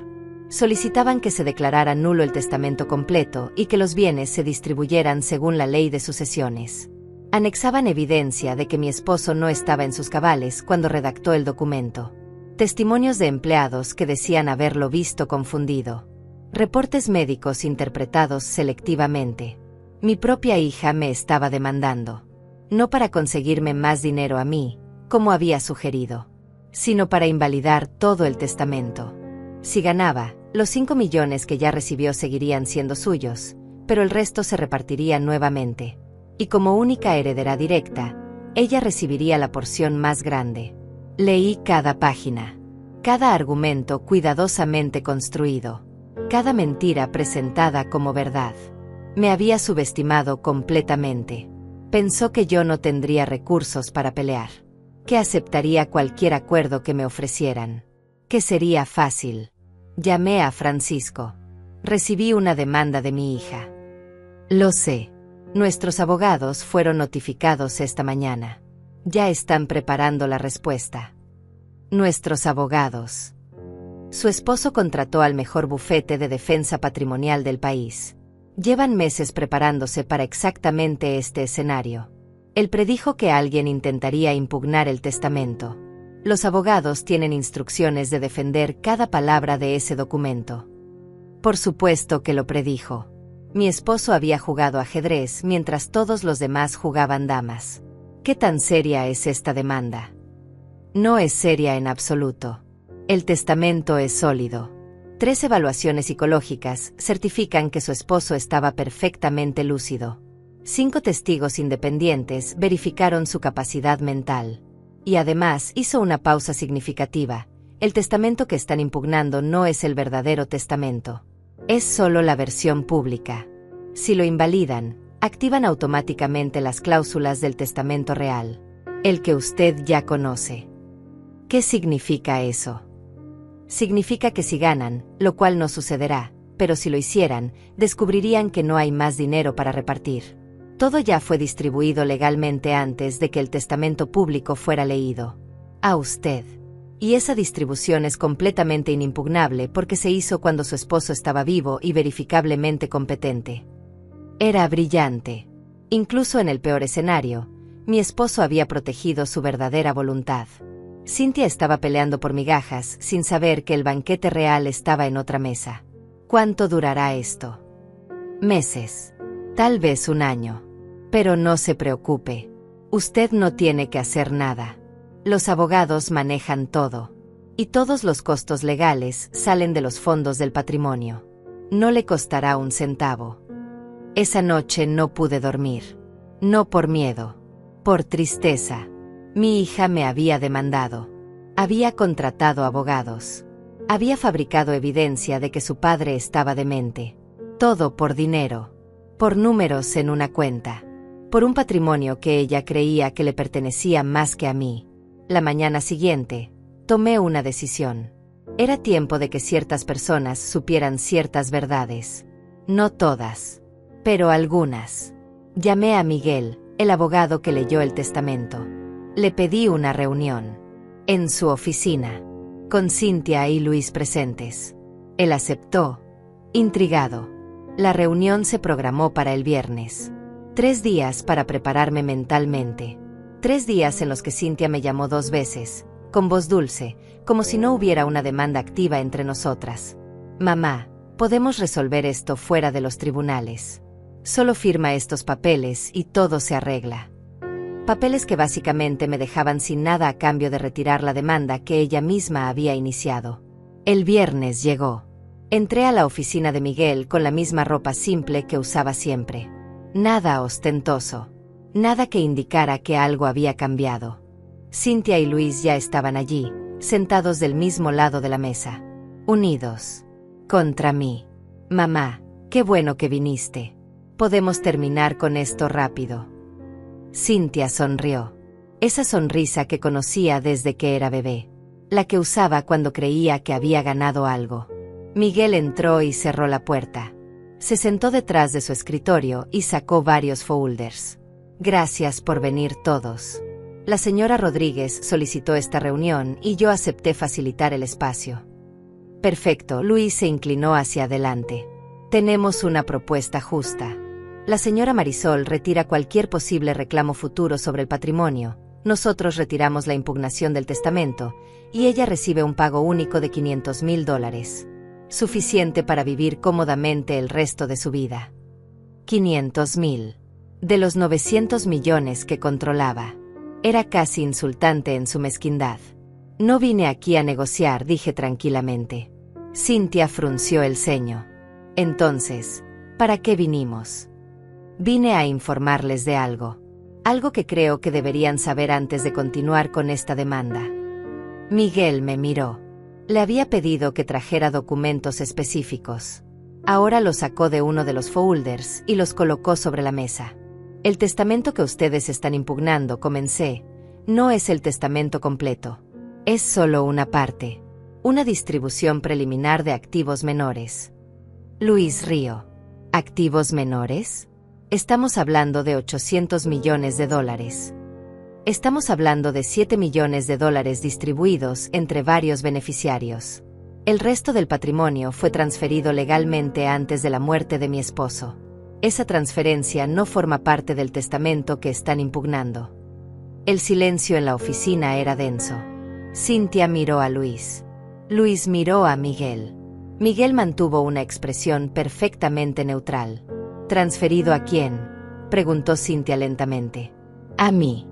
Solicitaban que se declarara nulo el testamento completo y que los bienes se distribuyeran según la ley de sucesiones. Anexaban evidencia de que mi esposo no estaba en sus cabales cuando redactó el documento. Testimonios de empleados que decían haberlo visto confundido. Reportes médicos interpretados selectivamente. Mi propia hija me estaba demandando. No para conseguirme más dinero a mí, como había sugerido, sino para invalidar todo el testamento. Si ganaba, los 5 millones que ya recibió seguirían siendo suyos, pero el resto se repartiría nuevamente. Y como única heredera directa, ella recibiría la porción más grande. Leí cada página. Cada argumento cuidadosamente construido. Cada mentira presentada como verdad. Me había subestimado completamente. Pensó que yo no tendría recursos para pelear. Que aceptaría cualquier acuerdo que me ofrecieran. Que sería fácil. Llamé a Francisco. Recibí una demanda de mi hija. Lo sé. Nuestros abogados fueron notificados esta mañana. Ya están preparando la respuesta. Nuestros abogados. Su esposo contrató al mejor bufete de defensa patrimonial del país. Llevan meses preparándose para exactamente este escenario. Él predijo que alguien intentaría impugnar el testamento. Los abogados tienen instrucciones de defender cada palabra de ese documento. Por supuesto que lo predijo. Mi esposo había jugado ajedrez mientras todos los demás jugaban damas. ¿Qué tan seria es esta demanda? No es seria en absoluto. El testamento es sólido. 3 evaluaciones psicológicas certifican que su esposo estaba perfectamente lúcido. 5 testigos independientes verificaron su capacidad mental. Y además hizo una pausa significativa. El testamento que están impugnando no es el verdadero testamento. Es solo la versión pública. Si lo invalidan, activan automáticamente las cláusulas del testamento real. El que usted ya conoce. ¿Qué significa eso? Significa que si ganan, lo cual no sucederá, pero si lo hicieran, descubrirían que no hay más dinero para repartir. Todo ya fue distribuido legalmente antes de que el testamento público fuera leído. A usted. Y esa distribución es completamente inimpugnable porque se hizo cuando su esposo estaba vivo y verificablemente competente. Era brillante. Incluso en el peor escenario, mi esposo había protegido su verdadera voluntad. Cynthia estaba peleando por migajas sin saber que el banquete real estaba en otra mesa. ¿Cuánto durará esto? Meses. Tal vez un año. Pero no se preocupe. Usted no tiene que hacer nada. Los abogados manejan todo. Y todos los costos legales salen de los fondos del patrimonio. No le costará un centavo. Esa noche no pude dormir. No por miedo. Por tristeza. Mi hija me había demandado. Había contratado abogados. Había fabricado evidencia de que su padre estaba demente. Todo por dinero. Por números en una cuenta. Por un patrimonio que ella creía que le pertenecía más que a mí. La mañana siguiente, tomé una decisión. Era tiempo de que ciertas personas supieran ciertas verdades. No todas, pero algunas. Llamé a Miguel, el abogado que leyó el testamento. Le pedí una reunión. En su oficina. Con Cynthia y Luis presentes. Él aceptó, intrigado. La reunión se programó para el viernes. 3 días para prepararme mentalmente. 3 días en los que Cynthia me llamó 2 veces, con voz dulce, como si no hubiera una demanda activa entre nosotras. Mamá, podemos resolver esto fuera de los tribunales. Solo firma estos papeles y todo se arregla. Papeles que básicamente me dejaban sin nada a cambio de retirar la demanda que ella misma había iniciado. El viernes llegó. Entré a la oficina de Miguel con la misma ropa simple que usaba siempre. Nada ostentoso. Nada que indicara que algo había cambiado. Cynthia y Luis ya estaban allí, sentados del mismo lado de la mesa. Unidos. Contra mí. Mamá, qué bueno que viniste. Podemos terminar con esto rápido. Cynthia sonrió. Esa sonrisa que conocía desde que era bebé. La que usaba cuando creía que había ganado algo. Miguel entró y cerró la puerta. Se sentó detrás de su escritorio y sacó varios folders. Gracias por venir todos. La señora Rodríguez solicitó esta reunión y yo acepté facilitar el espacio. Perfecto, Luis se inclinó hacia adelante. Tenemos una propuesta justa. La señora Marisol retira cualquier posible reclamo futuro sobre el patrimonio, nosotros retiramos la impugnación del testamento, y ella recibe un pago único de $500,000. Suficiente para vivir cómodamente el resto de su vida. 500,000. De los 900 millones que controlaba. Era casi insultante en su mezquindad. No vine aquí a negociar, dije tranquilamente. Cynthia frunció el ceño. Entonces, ¿para qué vinimos? Vine a informarles de algo. Algo que creo que deberían saber antes de continuar con esta demanda. Miguel me miró. Le había pedido que trajera documentos específicos. Ahora los sacó de uno de los folders y los colocó sobre la mesa. El testamento que ustedes están impugnando, comencé, no es el testamento completo. Es solo una parte. Una distribución preliminar de activos menores. Luis Río. ¿Activos menores? Estamos hablando de 800 millones de dólares. Estamos hablando de 7 millones de dólares distribuidos entre varios beneficiarios. El resto del patrimonio fue transferido legalmente antes de la muerte de mi esposo. Esa transferencia no forma parte del testamento que están impugnando. El silencio en la oficina era denso. Cynthia miró a Luis. Luis miró a Miguel. Miguel mantuvo una expresión perfectamente neutral. ¿Transferido a quién?, preguntó Cynthia lentamente. A mí.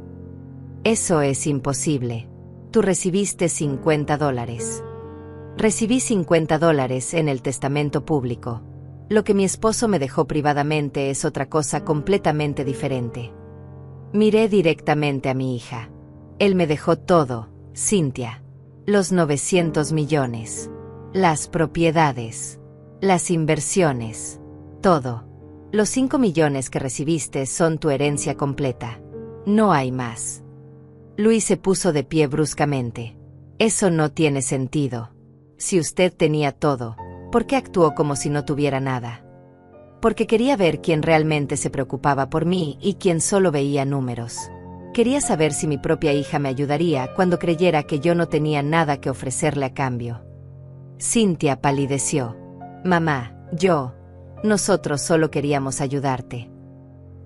Eso es imposible. Tú recibiste $50. Recibí $50 en el testamento público. Lo que mi esposo me dejó privadamente es otra cosa completamente diferente. Miré directamente a mi hija. Él me dejó todo, Cynthia. Los 900 millones. Las propiedades. Las inversiones. Todo. Los 5 millones que recibiste son tu herencia completa. No hay más. Luis se puso de pie bruscamente. Eso no tiene sentido. Si usted tenía todo, ¿por qué actuó como si no tuviera nada? Porque quería ver quién realmente se preocupaba por mí y quién solo veía números. Quería saber si mi propia hija me ayudaría cuando creyera que yo no tenía nada que ofrecerle a cambio. Cynthia palideció. Mamá, nosotros solo queríamos ayudarte.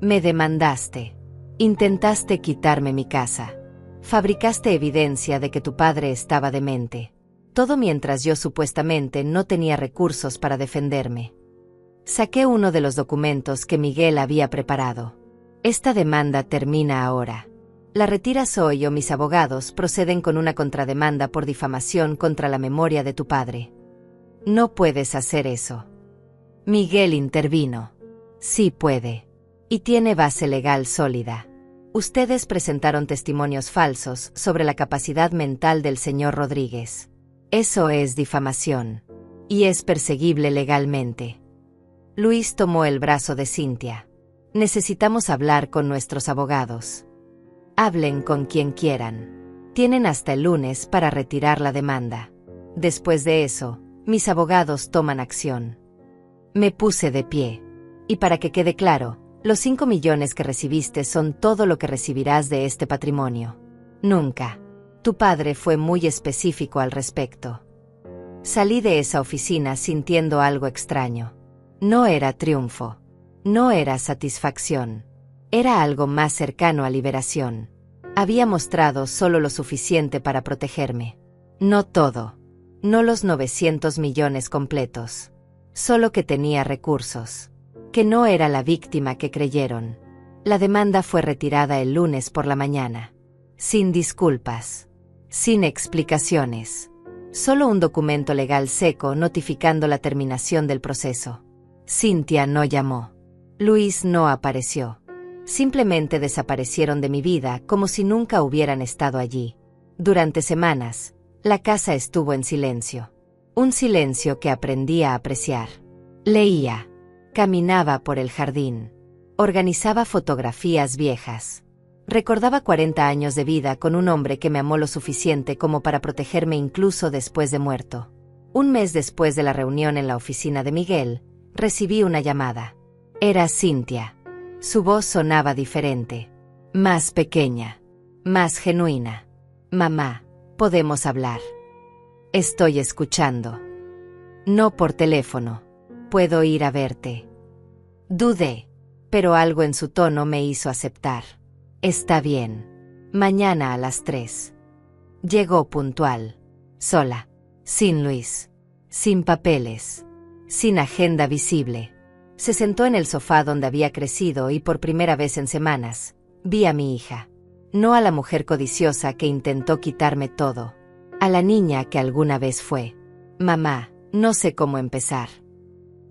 Me demandaste. Intentaste quitarme mi casa. Fabricaste evidencia de que tu padre estaba demente. Todo mientras yo supuestamente no tenía recursos para defenderme. Saqué uno de los documentos que Miguel había preparado. Esta demanda termina ahora. La retiras hoy o mis abogados proceden con una contrademanda por difamación contra la memoria de tu padre. No puedes hacer eso. Miguel intervino. Sí puede. Y tiene base legal sólida. Ustedes presentaron testimonios falsos sobre la capacidad mental del señor Rodríguez. Eso es difamación. Y es perseguible legalmente. Luis tomó el brazo de Cynthia. Necesitamos hablar con nuestros abogados. Hablen con quien quieran. Tienen hasta el lunes para retirar la demanda. Después de eso, mis abogados toman acción. Me puse de pie. Y para que quede claro, los 5 millones que recibiste son todo lo que recibirás de este patrimonio. Nunca. Tu padre fue muy específico al respecto. Salí de esa oficina sintiendo algo extraño. No era triunfo. No era satisfacción. Era algo más cercano a liberación. Había mostrado solo lo suficiente para protegerme. No todo. No los 900 millones completos. Solo que tenía recursos. Que no era la víctima que creyeron. La demanda fue retirada el lunes por la mañana. Sin disculpas. Sin explicaciones. Solo un documento legal seco notificando la terminación del proceso. Cynthia no llamó. Luis no apareció. Simplemente desaparecieron de mi vida como si nunca hubieran estado allí. Durante semanas, la casa estuvo en silencio. Un silencio que aprendí a apreciar. Leía. Caminaba por el jardín. Organizaba fotografías viejas. Recordaba 40 años de vida con un hombre que me amó lo suficiente como para protegerme incluso después de muerto. Un mes después de la reunión en la oficina de Miguel, recibí una llamada. Era Cynthia. Su voz sonaba diferente. Más pequeña. Más genuina. Mamá, podemos hablar. Estoy escuchando. No por teléfono. Puedo ir a verte. Dudé, pero algo en su tono me hizo aceptar. Está bien. Mañana a las 3. Llegó puntual. Sola. Sin Luis. Sin papeles. Sin agenda visible. Se sentó en el sofá donde había crecido y por primera vez en semanas, vi a mi hija. No a la mujer codiciosa que intentó quitarme todo. A la niña que alguna vez fue. Mamá, no sé cómo empezar.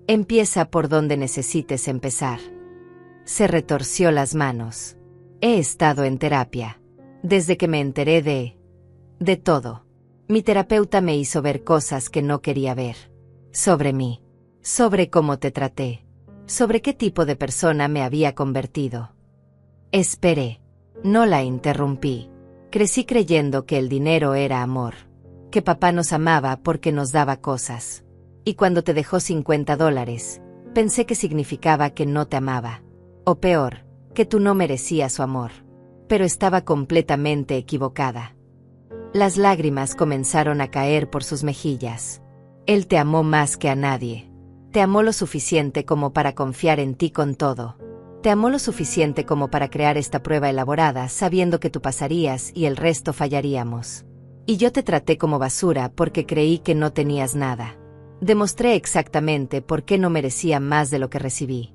Empieza por donde necesites empezar. Se retorció las manos. He estado en terapia. Desde que me enteré de todo. Mi terapeuta me hizo ver cosas que no quería ver. Sobre mí. Sobre cómo te traté. Sobre qué tipo de persona me había convertido. Esperé. No la interrumpí. Crecí creyendo que el dinero era amor. Que papá nos amaba porque nos daba cosas. Y cuando te dejó $50, pensé que significaba que no te amaba. O peor, que tú no merecías su amor. Pero estaba completamente equivocada. Las lágrimas comenzaron a caer por sus mejillas. Él te amó más que a nadie. Te amó lo suficiente como para confiar en ti con todo. Te amó lo suficiente como para crear esta prueba elaborada sabiendo que tú pasarías y el resto fallaríamos. Y yo te traté como basura porque creí que no tenías nada. Demostré exactamente por qué no merecía más de lo que recibí.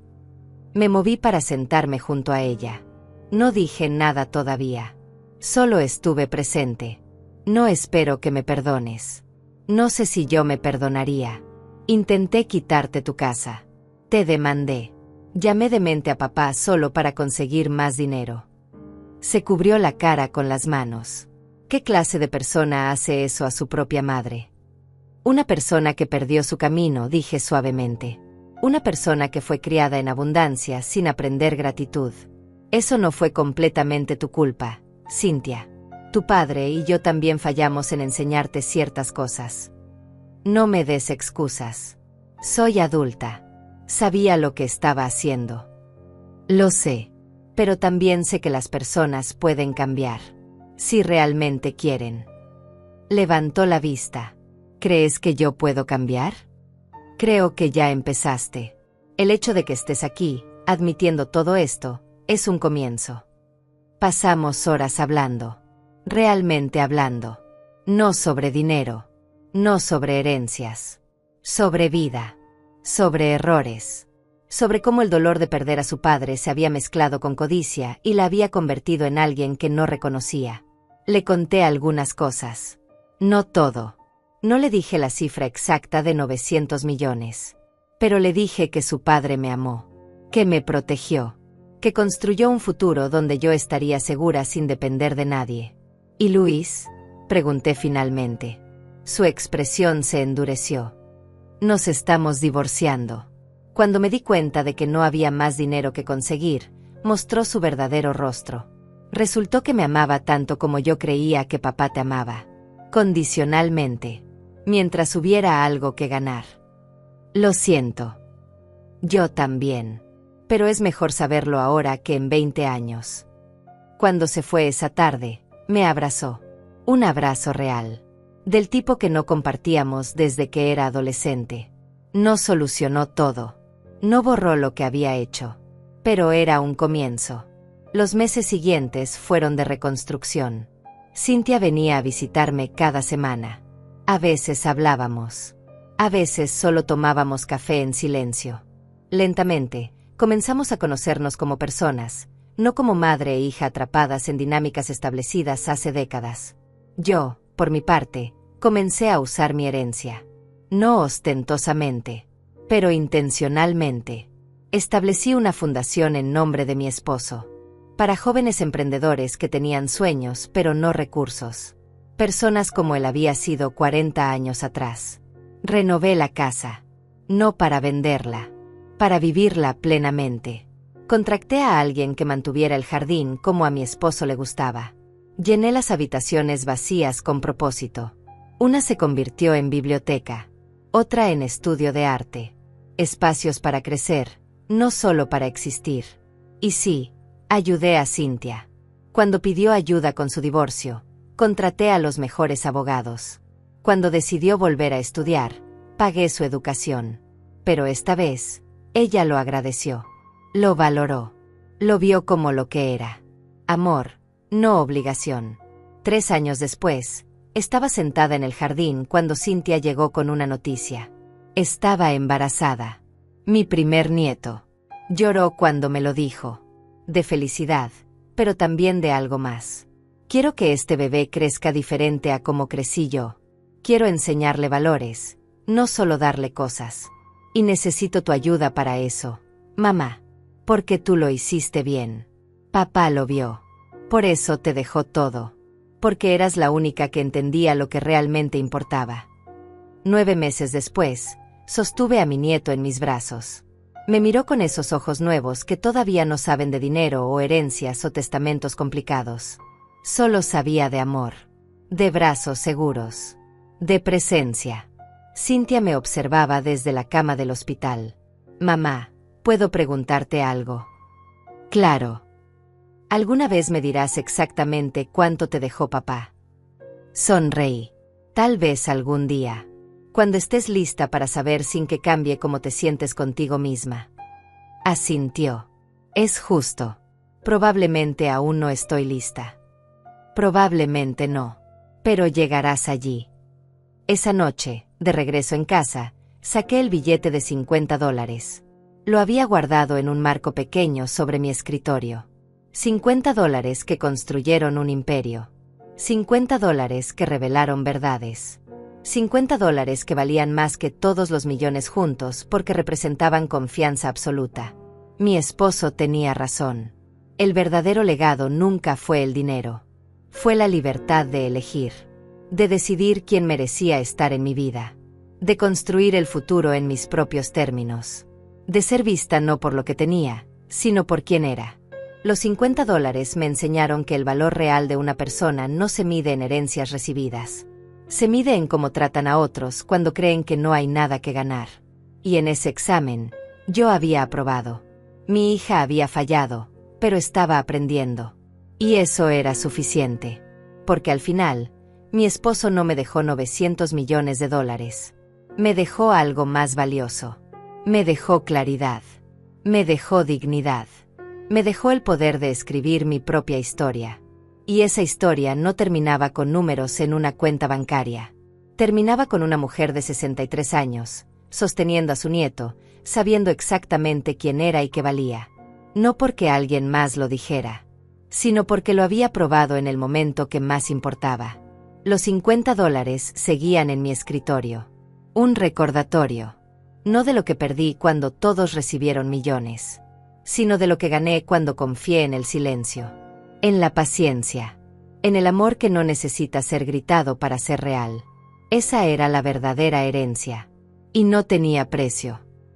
Me moví para sentarme junto a ella. No dije nada todavía. Solo estuve presente. No espero que me perdones. No sé si yo me perdonaría. Intenté quitarte tu casa. Te demandé. Llamé demente a papá solo para conseguir más dinero. Se cubrió la cara con las manos. ¿Qué clase de persona hace eso a su propia madre? Una persona que perdió su camino, dije suavemente. Una persona que fue criada en abundancia sin aprender gratitud. Eso no fue completamente tu culpa, Cynthia. Tu padre y yo también fallamos en enseñarte ciertas cosas. No me des excusas. Soy adulta. Sabía lo que estaba haciendo. Lo sé. Pero también sé que las personas pueden cambiar. Si realmente quieren. Levantó la vista. ¿Crees que yo puedo cambiar? Creo que ya empezaste. El hecho de que estés aquí, admitiendo todo esto, es un comienzo. Pasamos horas hablando. Realmente hablando. No sobre dinero. No sobre herencias. Sobre vida. Sobre errores. Sobre cómo el dolor de perder a su padre se había mezclado con codicia y la había convertido en alguien que no reconocía. Le conté algunas cosas. No todo. No le dije la cifra exacta de 900 millones. Pero le dije que su padre me amó. Que me protegió. Que construyó un futuro donde yo estaría segura sin depender de nadie. ¿Y Luis? Pregunté finalmente. Su expresión se endureció. Nos estamos divorciando. Cuando me di cuenta de que no había más dinero que conseguir, mostró su verdadero rostro. Resultó que me amaba tanto como yo creía que papá te amaba. Condicionalmente. Mientras hubiera algo que ganar. Lo siento. Yo también. Pero es mejor saberlo ahora que en 20 años. Cuando se fue esa tarde, me abrazó. Un abrazo real. Del tipo que no compartíamos desde que era adolescente. No solucionó todo. No borró lo que había hecho. Pero era un comienzo. Los meses siguientes fueron de reconstrucción. Cynthia venía a visitarme cada semana. A veces hablábamos. A veces solo tomábamos café en silencio. Lentamente, comenzamos a conocernos como personas, no como madre e hija atrapadas en dinámicas establecidas hace décadas. Yo, por mi parte, comencé a usar mi herencia. No ostentosamente, pero intencionalmente. Establecí una fundación en nombre de mi esposo. Para jóvenes emprendedores que tenían sueños pero no recursos. Personas como él había sido 40 años atrás. Renové la casa. No para venderla. Para vivirla plenamente. Contraté a alguien que mantuviera el jardín como a mi esposo le gustaba. Llené las habitaciones vacías con propósito. Una se convirtió en biblioteca. Otra en estudio de arte. Espacios para crecer, no solo para existir. Y sí, ayudé a Cynthia. Cuando pidió ayuda con su divorcio, contraté a los mejores abogados. Cuando decidió volver a estudiar, pagué su educación. Pero esta vez, ella lo agradeció. Lo valoró. Lo vio como lo que era. Amor, no obligación. 3 años después, estaba sentada en el jardín cuando Cynthia llegó con una noticia. Estaba embarazada. Mi primer nieto. Lloró cuando me lo dijo. De felicidad, pero también de algo más. Quiero que este bebé crezca diferente a como crecí yo. Quiero enseñarle valores, no solo darle cosas. Y necesito tu ayuda para eso, mamá. Porque tú lo hiciste bien. Papá lo vio. Por eso te dejó todo. porque eras la única que entendía lo que realmente importaba. 9 meses después, sostuve a mi nieto en mis brazos. Me miró con esos ojos nuevos que todavía no saben de dinero o herencias o testamentos complicados. Solo sabía de amor, de brazos seguros, de presencia. Cynthia me observaba desde la cama del hospital. Mamá, ¿puedo preguntarte algo? Claro. ¿Alguna vez me dirás exactamente cuánto te dejó papá? Sonreí. Tal vez algún día. Cuando estés lista para saber sin que cambie cómo te sientes contigo misma. Asintió. Es justo. Probablemente aún no estoy lista. Probablemente no. Pero llegarás allí. Esa noche, de regreso en casa, saqué el billete de $50. Lo había guardado en un marco pequeño sobre mi escritorio. $50 que construyeron un imperio. $50 que revelaron verdades. $50 que valían más que todos los millones juntos porque representaban confianza absoluta. Mi esposo tenía razón. El verdadero legado nunca fue el dinero. Fue la libertad de elegir. De decidir quién merecía estar en mi vida. De construir el futuro en mis propios términos. De ser vista no por lo que tenía, sino por quién era. Los $50 me enseñaron que el valor real de una persona no se mide en herencias recibidas. Se mide en cómo tratan a otros cuando creen que no hay nada que ganar. Y en ese examen, yo había aprobado. Mi hija había fallado, pero estaba aprendiendo. Y eso era suficiente. Porque al final, mi esposo no me dejó $900 millones. Me dejó algo más valioso. Me dejó claridad. Me dejó dignidad. Me dejó el poder de escribir mi propia historia. Y esa historia no terminaba con números en una cuenta bancaria. Terminaba con una mujer de 63 años, sosteniendo a su nieto, sabiendo exactamente quién era y qué valía. No porque alguien más lo dijera, sino porque lo había probado en el momento que más importaba. Los $50 seguían en mi escritorio. Un recordatorio. No de lo que perdí cuando todos recibieron millones, sino de lo que gané cuando confié en el silencio. En la paciencia. En el amor que no necesita ser gritado para ser real. Esa era la verdadera herencia. Y no tenía precio.